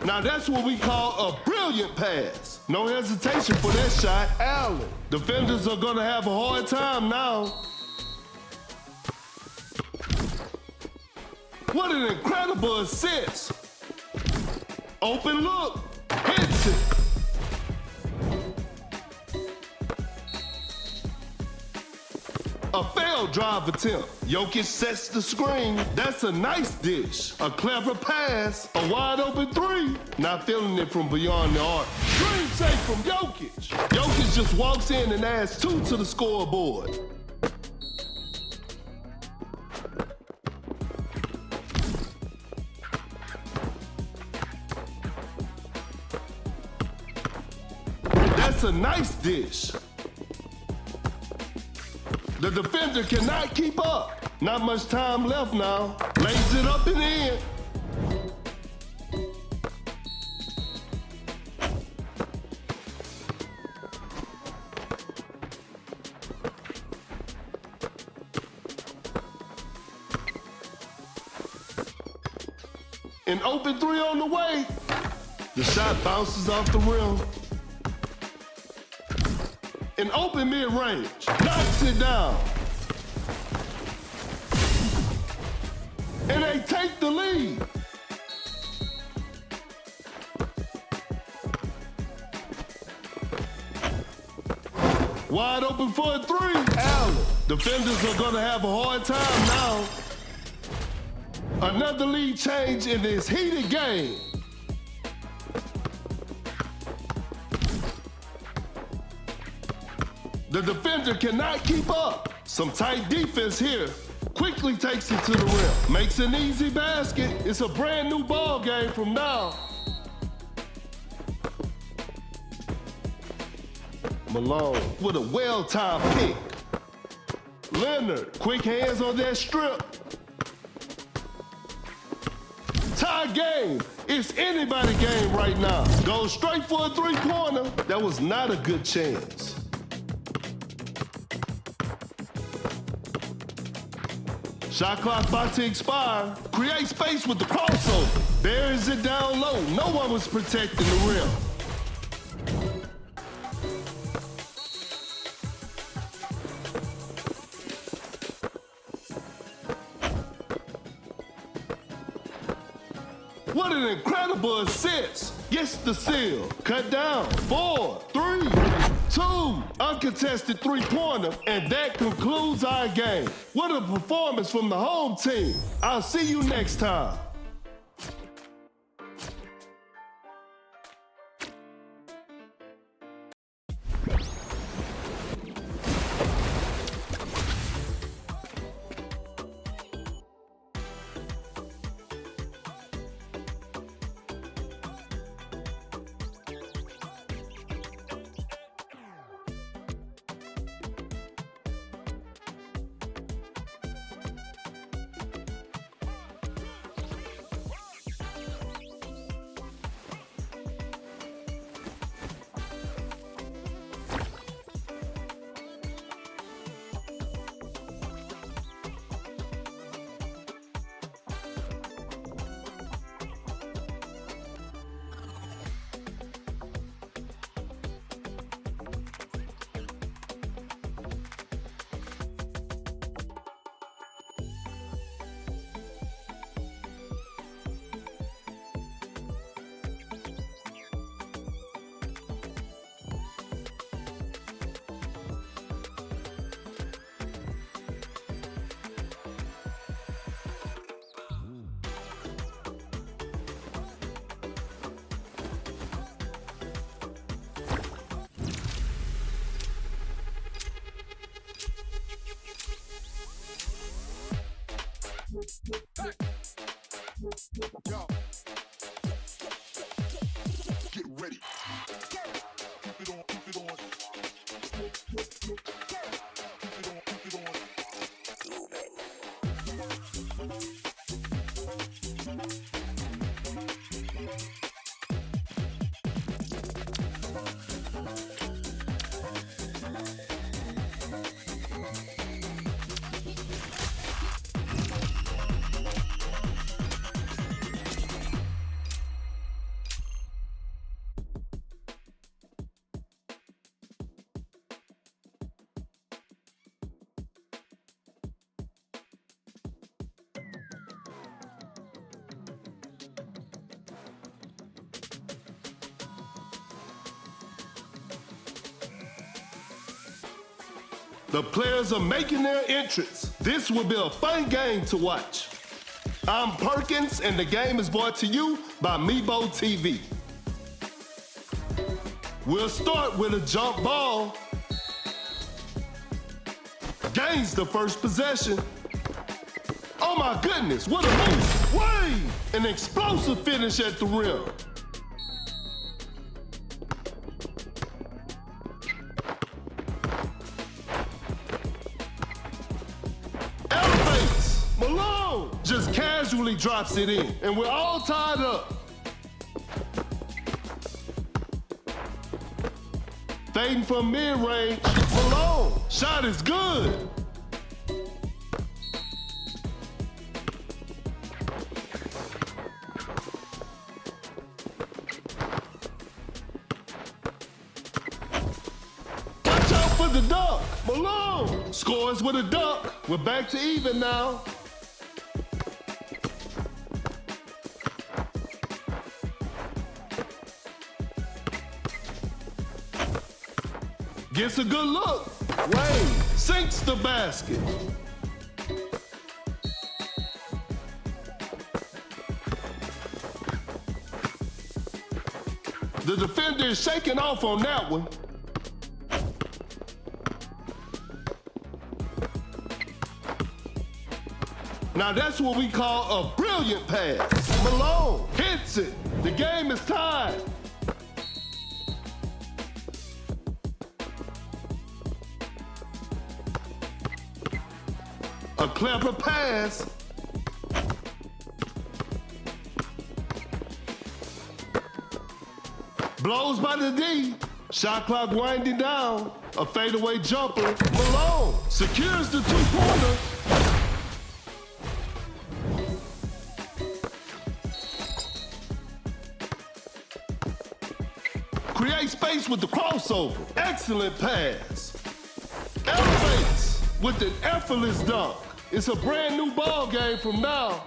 Now that's what we call a brilliant pass. No hesitation for that shot. Allen. Defenders are gonna have a hard time now. What an incredible assist. Open look. Hits it. A failed drive attempt. Jokic sets the screen. That's a nice dish. A clever pass. A wide open three. Not feeling it from beyond the arc. Dream shake from Jokic. Jokic just walks in and adds 2 to the scoreboard. That's a nice dish. The defender cannot keep up. Not much time left now. Lays it up and in. An open three on the way. The shot bounces off the rim. An open mid-range. Knocks it down. And they take the lead. Wide open for a three. Allen. Defenders are gonna have a hard time now. Another lead change in this heated game. The defender cannot keep up. Some tight defense here. Quickly takes it to the rim. Makes an easy basket. It's a brand new ball game from now. Malone with a well-timed pick. Leonard, quick hands on that strip. Tie game. It's anybody's game right now. Goes straight for a three-pointer. That was not a good chance. Shot clock about to expire. Create space with the crossover. Buries it down low. No one was protecting the rim. What an incredible assist. Gets the seal. Cut down. 4, 3, 2. Uncontested three-pointer. And that concludes our game. What a performance from the home team. I'll see you next time. Yo. Get ready. Keep it on, keep it on. Keep it on, keep it on. The players are making their entrance. This will be a fun game to watch. I'm Perkins, and the game is brought to you by Meebo TV. We'll start with a jump ball. Gains the first possession. Oh my goodness, what a move! Wait! An explosive finish at the rim. Elevates! Malone just casually drops it in, and we're all tied up. Fading from mid-range, Malone. Shot is good. Watch out for the dunk. Malone scores with a dunk. We're back to even now. Gets a good look. Wade sinks the basket. The defender is shaking off on that one. Now that's what we call a brilliant pass. Malone hits it. The game is tied. A clever pass. Blows by the D. Shot clock winding down. A fadeaway jumper. Malone secures the two-pointer. Create space with the crossover. Excellent pass. Elevates with an effortless dunk. It's a brand new ball game from now.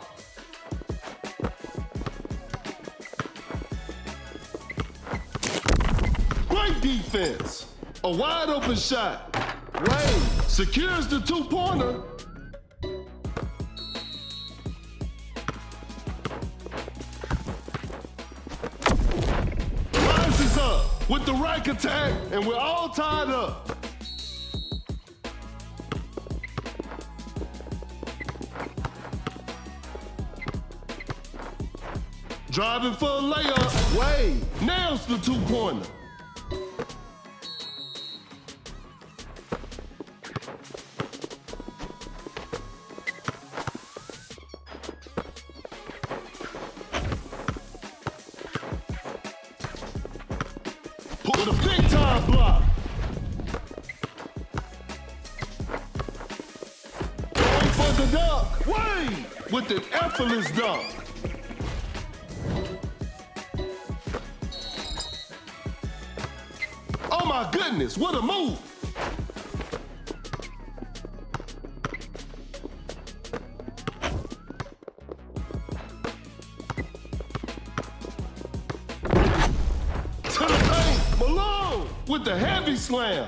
Great defense. A wide open shot. Wade secures the two-pointer. Rises up with the rack attack, and we're all tied up. Driving for a layup. Wade nails the two-pointer. With a big-time block. Going for the dunk. Wade with an effortless dunk. Oh my goodness, what a move! To the paint, Malone with the heavy slam.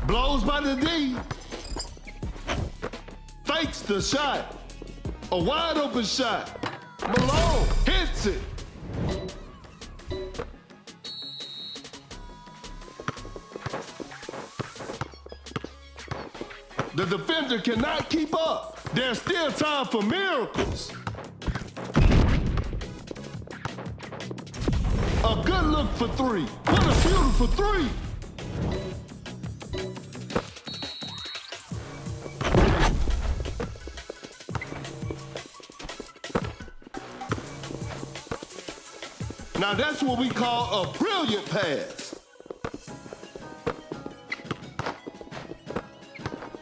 Blows by the D. Fakes the shot. A wide open shot. Malone hits it. The defender cannot keep up. There's still time for miracles. A good look for three. What a beautiful three. Now that's what we call a brilliant pass.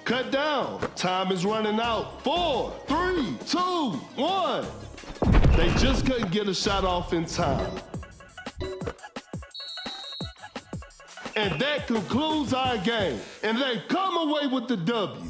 Cut down. Time is running out. 4, 3, 2, 1. They just couldn't get a shot off in time. And that concludes our game. And they come away with the W.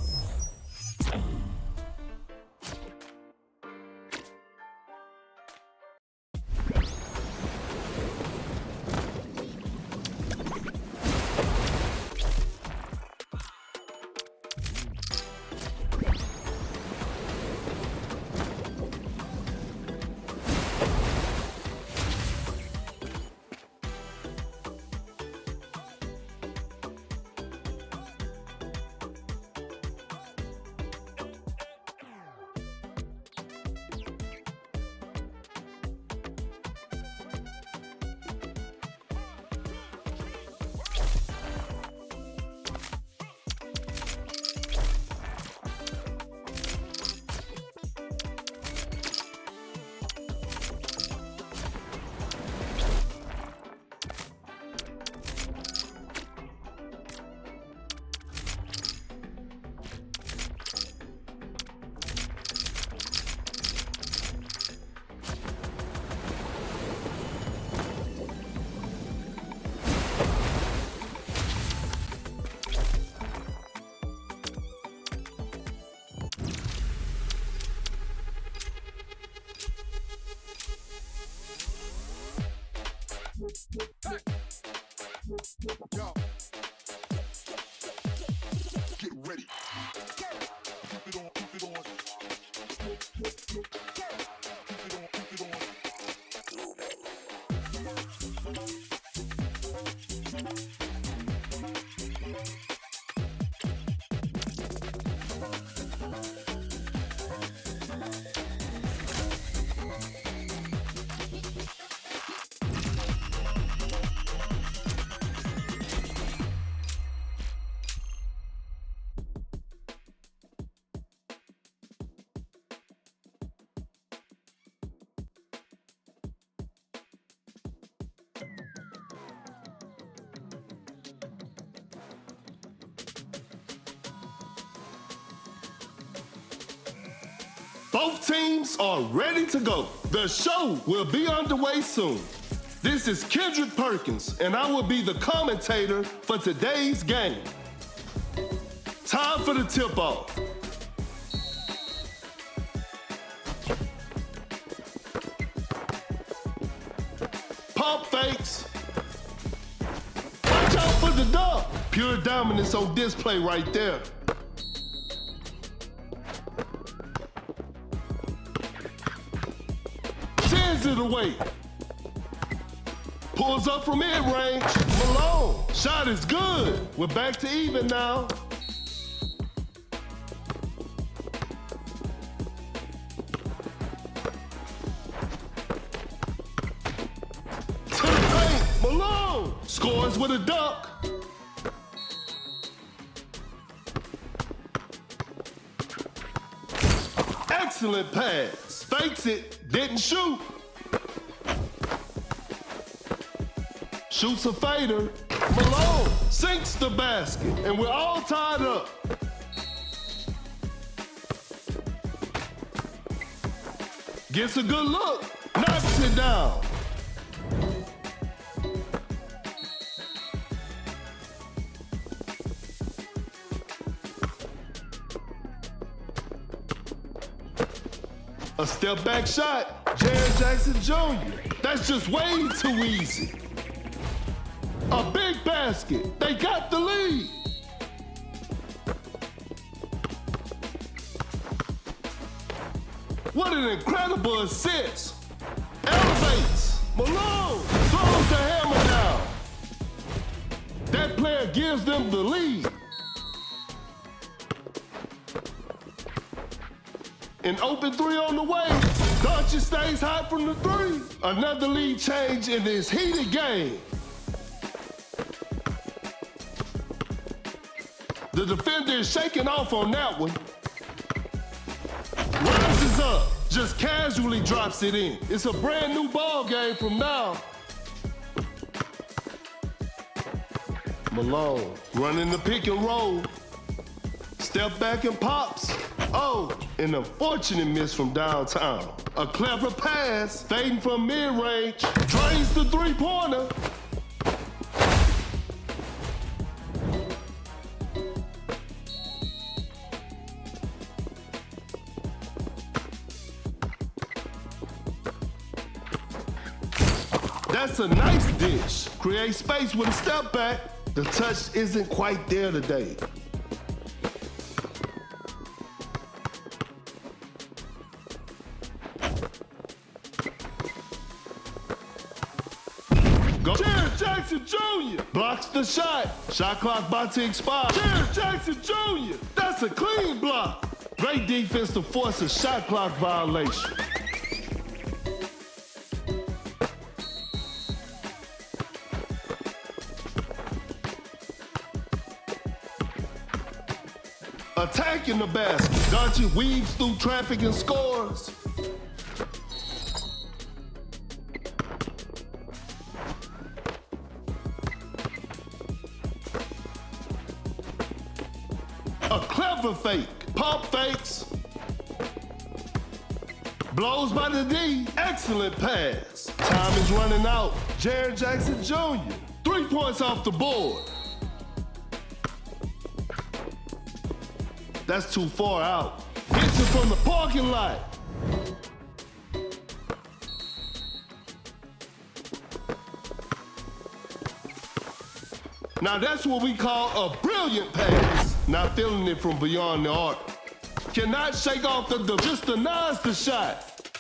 Both teams are ready to go. The show will be underway soon. This is Kendrick Perkins, and I will be the commentator for today's game. Time for the tip-off. Pump fakes. Watch out for the dunk. Pure dominance on display right there. Sends it away. Pulls up from mid-range. Malone. Shot is good. We're back to even now. To the paint. Malone. Scores with a dunk. Excellent pass. Fakes it. Didn't shoot. Shoots a fader. Malone sinks the basket, and we're all tied up. Gets a good look. Knocks it down. A step back shot. Jaren Jackson Jr. That's just way too easy. A big basket. They got the lead. What an incredible assist. Elevates. Malone throws the hammer down. That player gives them the lead. An open three on the way. Doncic stays hot from the three. Another lead change in this heated game. The defender is shaking off on that one. Rises up, just casually drops it in. It's a brand new ball game from now. Malone running the pick and roll. Step back and pops. Oh, an unfortunate miss from downtown. A clever pass, fading from mid-range. Drains the three-pointer. That's a nice dish. Create space with a step back. The touch isn't quite there today. Go. Jaren Jackson Jr. blocks the shot. Shot clock about to expire. Jaren Jackson Jr. That's a clean block. Great defense to force a shot clock violation. Attacking the basket. Doncic weaves through traffic and scores. A clever fake. Pump fakes. Blows by the D. Excellent pass. Time is running out. Jaren Jackson Jr. 3 points off the board. That's too far out. Hits it from the parking lot. Now that's what we call a brilliant pass. Not feeling it from beyond the arc. Cannot shake off just denies the shot.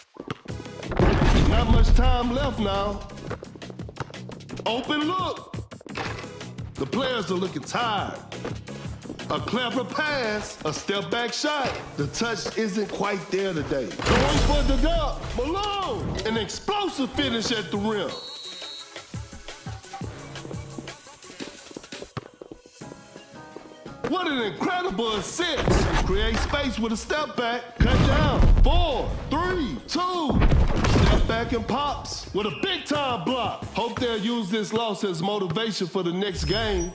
Not much time left now. Open look. The players are looking tired. A clever pass, a step back shot. The touch isn't quite there today. Going for the dunk, Malone. An explosive finish at the rim. What an incredible assist. Create space with a step back. Cut down. 4, 3, 2. Step back and pops with a big time block. Hope they'll use this loss as motivation for the next game.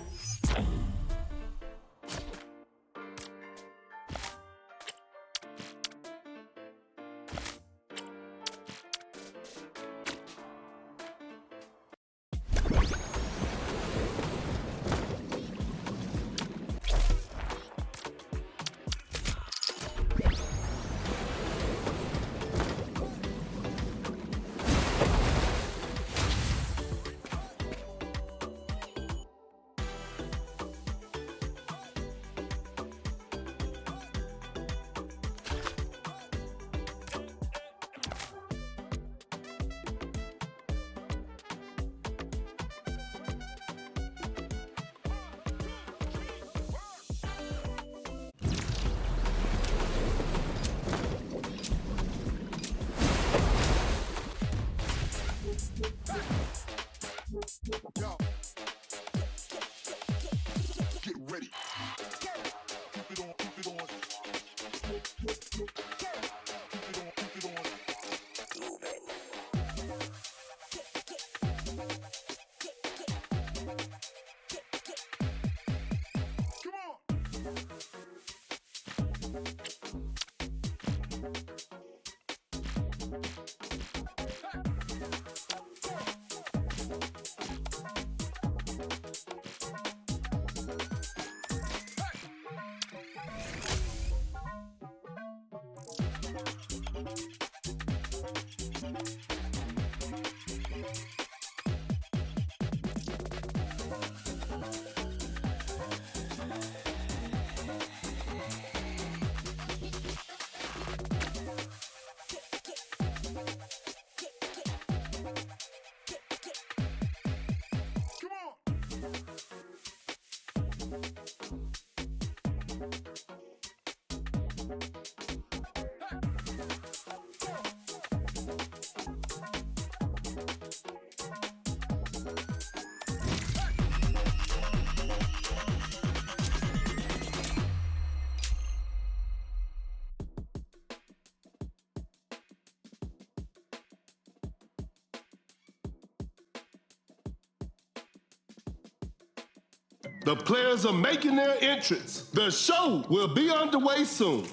The players are making their entrance. The show will be underway soon.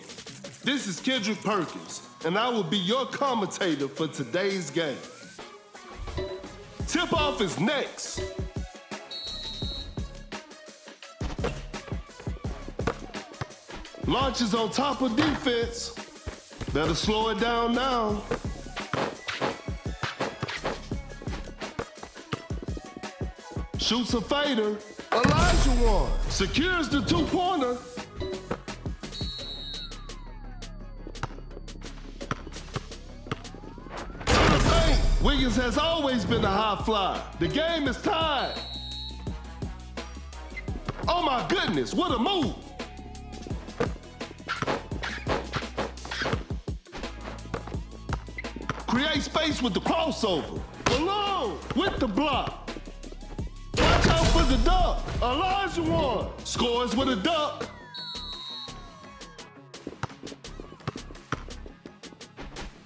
This is Kendrick Perkins, and I will be your commentator for today's game. Tip-off is next. Launches on top of defense. Better slow it down now. Shoots a fader. Elijah one. Secures the two-pointer. To the paint. Wiggins has always been a high flyer. The game is tied. Oh my goodness, what a move. Create space with the crossover. Malone with the block. Watch out for the dunk. Elijah one. Scores with a dunk.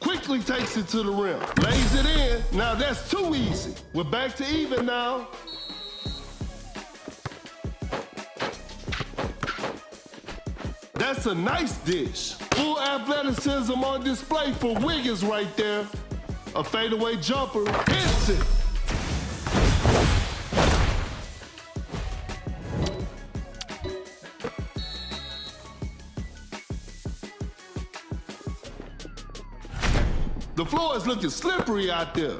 Quickly takes it to the rim. Lays it in. Now that's too easy. We're back to even now. That's a nice dish. Full athleticism on display for Wiggins right there. A fadeaway jumper hits it. The floor is looking slippery out there.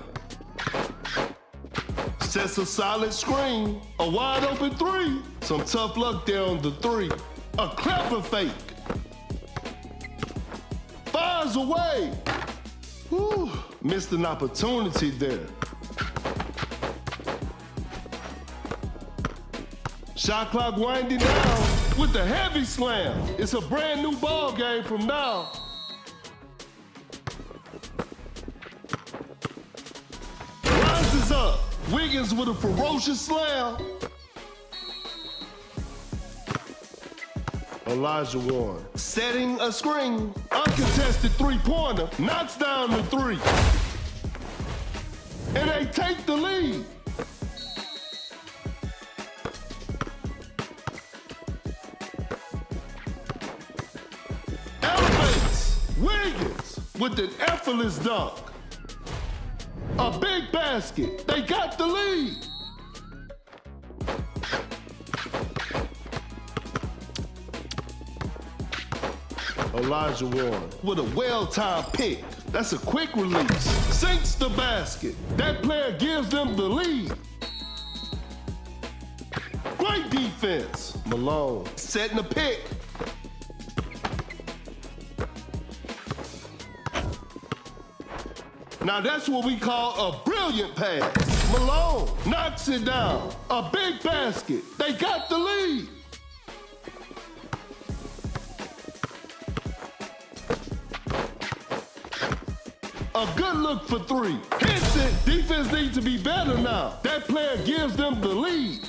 Sets a solid screen. A wide open three. Some tough luck there on the three. A clever fake. Fires away. Whew, missed an opportunity there. Shot clock winding down with the heavy slam. It's a brand new ball game from now. Rises up. Wiggins with a ferocious slam. Elijah one. Setting a screen. Uncontested three-pointer. Knocks down the three. And they take the lead. Elevates. Wiggins with an effortless dunk. A big basket. They got the lead. Elijah one with a well-timed pick. That's a quick release. Sinks the basket. That player gives them the lead. Great defense. Malone setting the pick. Now that's what we call a brilliant pass. Malone knocks it down. A big basket. They got the lead. A good look for three. Hits it. Defense needs to be better now. That player gives them the lead.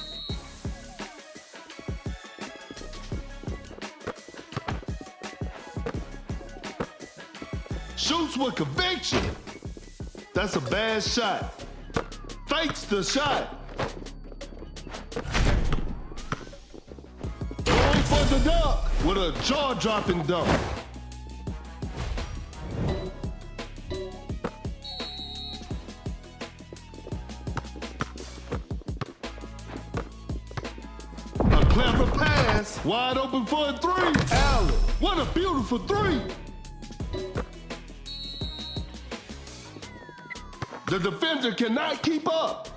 Shoots with conviction. That's a bad shot. Fakes the shot. Going for the dunk with a jaw-dropping dunk. A clever pass. Wide open for a three. Allen. What a beautiful three. The defender cannot keep up.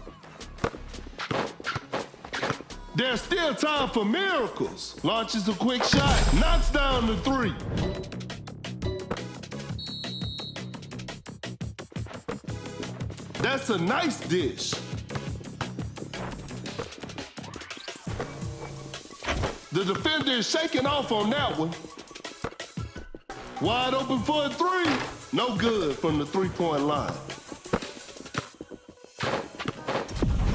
There's still time for miracles. Launches a quick shot, knocks down the three. That's a nice dish. The defender is shaking off on that one. Wide open for a three. No good from the three-point line.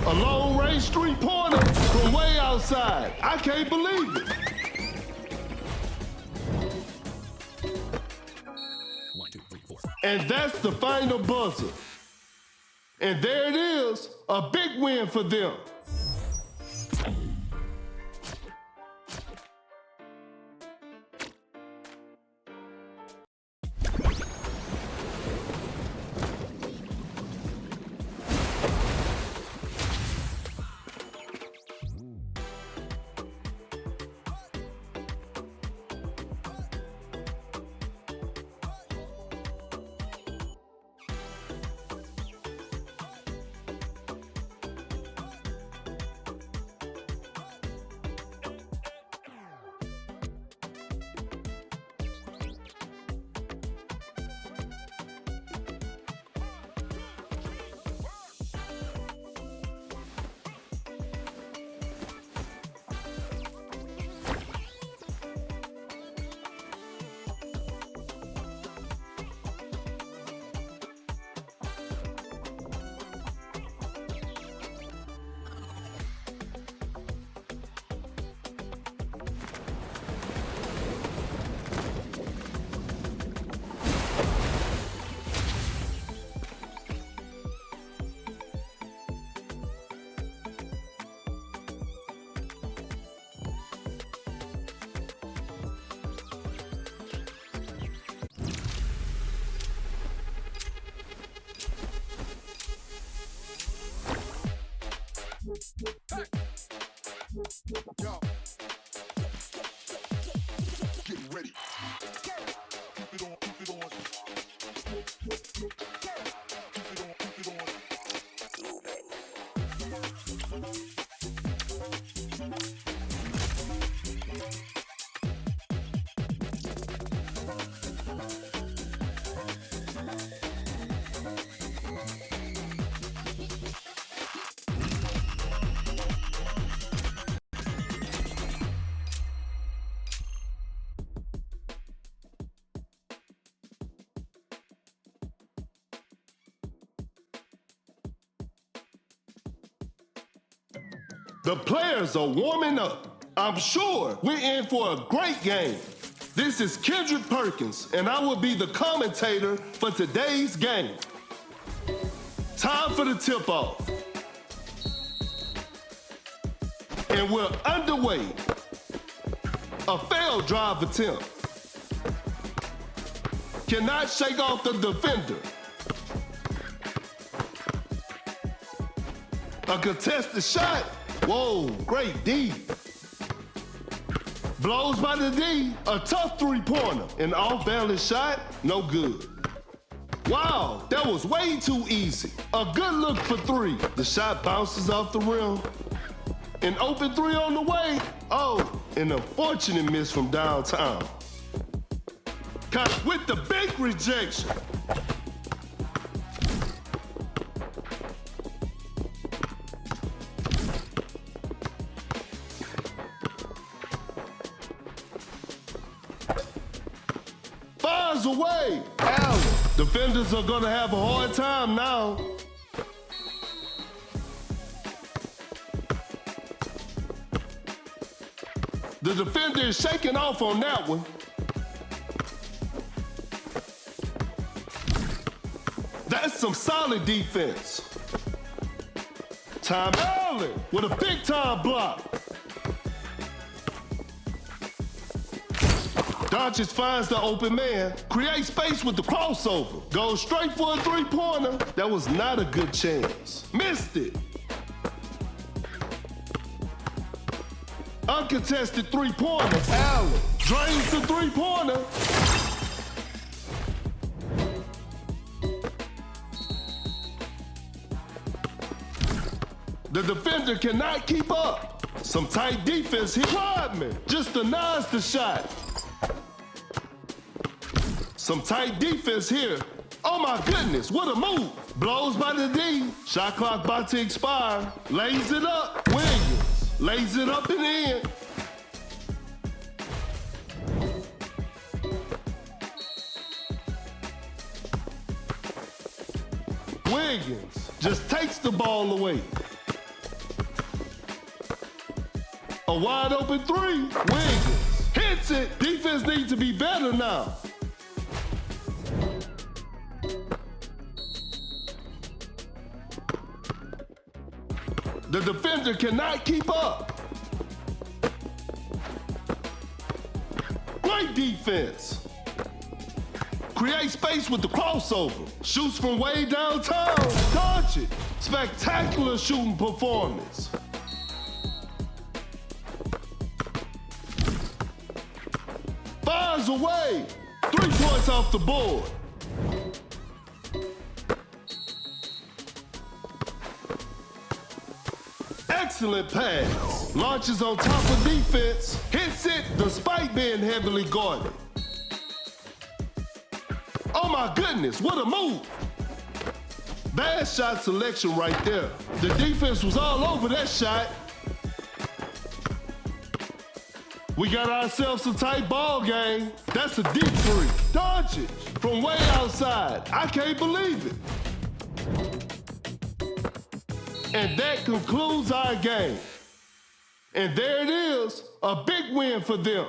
A long-range three-pointer from way outside. I can't believe it. 1, 2, 3, 4. And that's the final buzzer. And there it is, a big win for them. The players are warming up. I'm sure we're in for a great game. This is Kendrick Perkins, and I will be the commentator for today's game. Time for the tip-off. And we're underway. A failed drive attempt. Cannot shake off the defender. A contested shot. Whoa, great D. Blows by the D. A tough three-pointer. An off-balance shot. No good. Wow, that was way too easy. A good look for three. The shot bounces off the rim. An open three on the way. Oh, an unfortunate miss from downtown. Caught with the big rejection. Fires away. Allen. Defenders are gonna have a hard time now. The defender is shaking off on that one. That's some solid defense. Time Allen with a big time block. Doncic finds the open man, creates space with the crossover, goes straight for a three-pointer. That was not a good chance. Missed it. Uncontested three-pointer. Allen drains the three-pointer. The defender cannot keep up. Some tight defense here. Rodman just denies the shot. Some tight defense here. Oh my goodness, what a move. Blows by the D. Shot clock about to expire. Lays it up. Williams lays it up and in. Wiggins just takes the ball away. A wide open three. Wiggins hits it. Defense needs to be better now. The defender cannot keep up. Great defense. Create space with the crossover. Shoots from way downtown. Doncic. Spectacular shooting performance. Fires away. 3 points off the board. Excellent pass. Launches on top of defense. Hits it despite being heavily guarded. Oh my goodness, what a move. Bad shot selection right there. The defense was all over that shot. We got ourselves a tight ball game. That's a deep three. Doncic from way outside. I can't believe it. And that concludes our game. And there it is, a big win for them.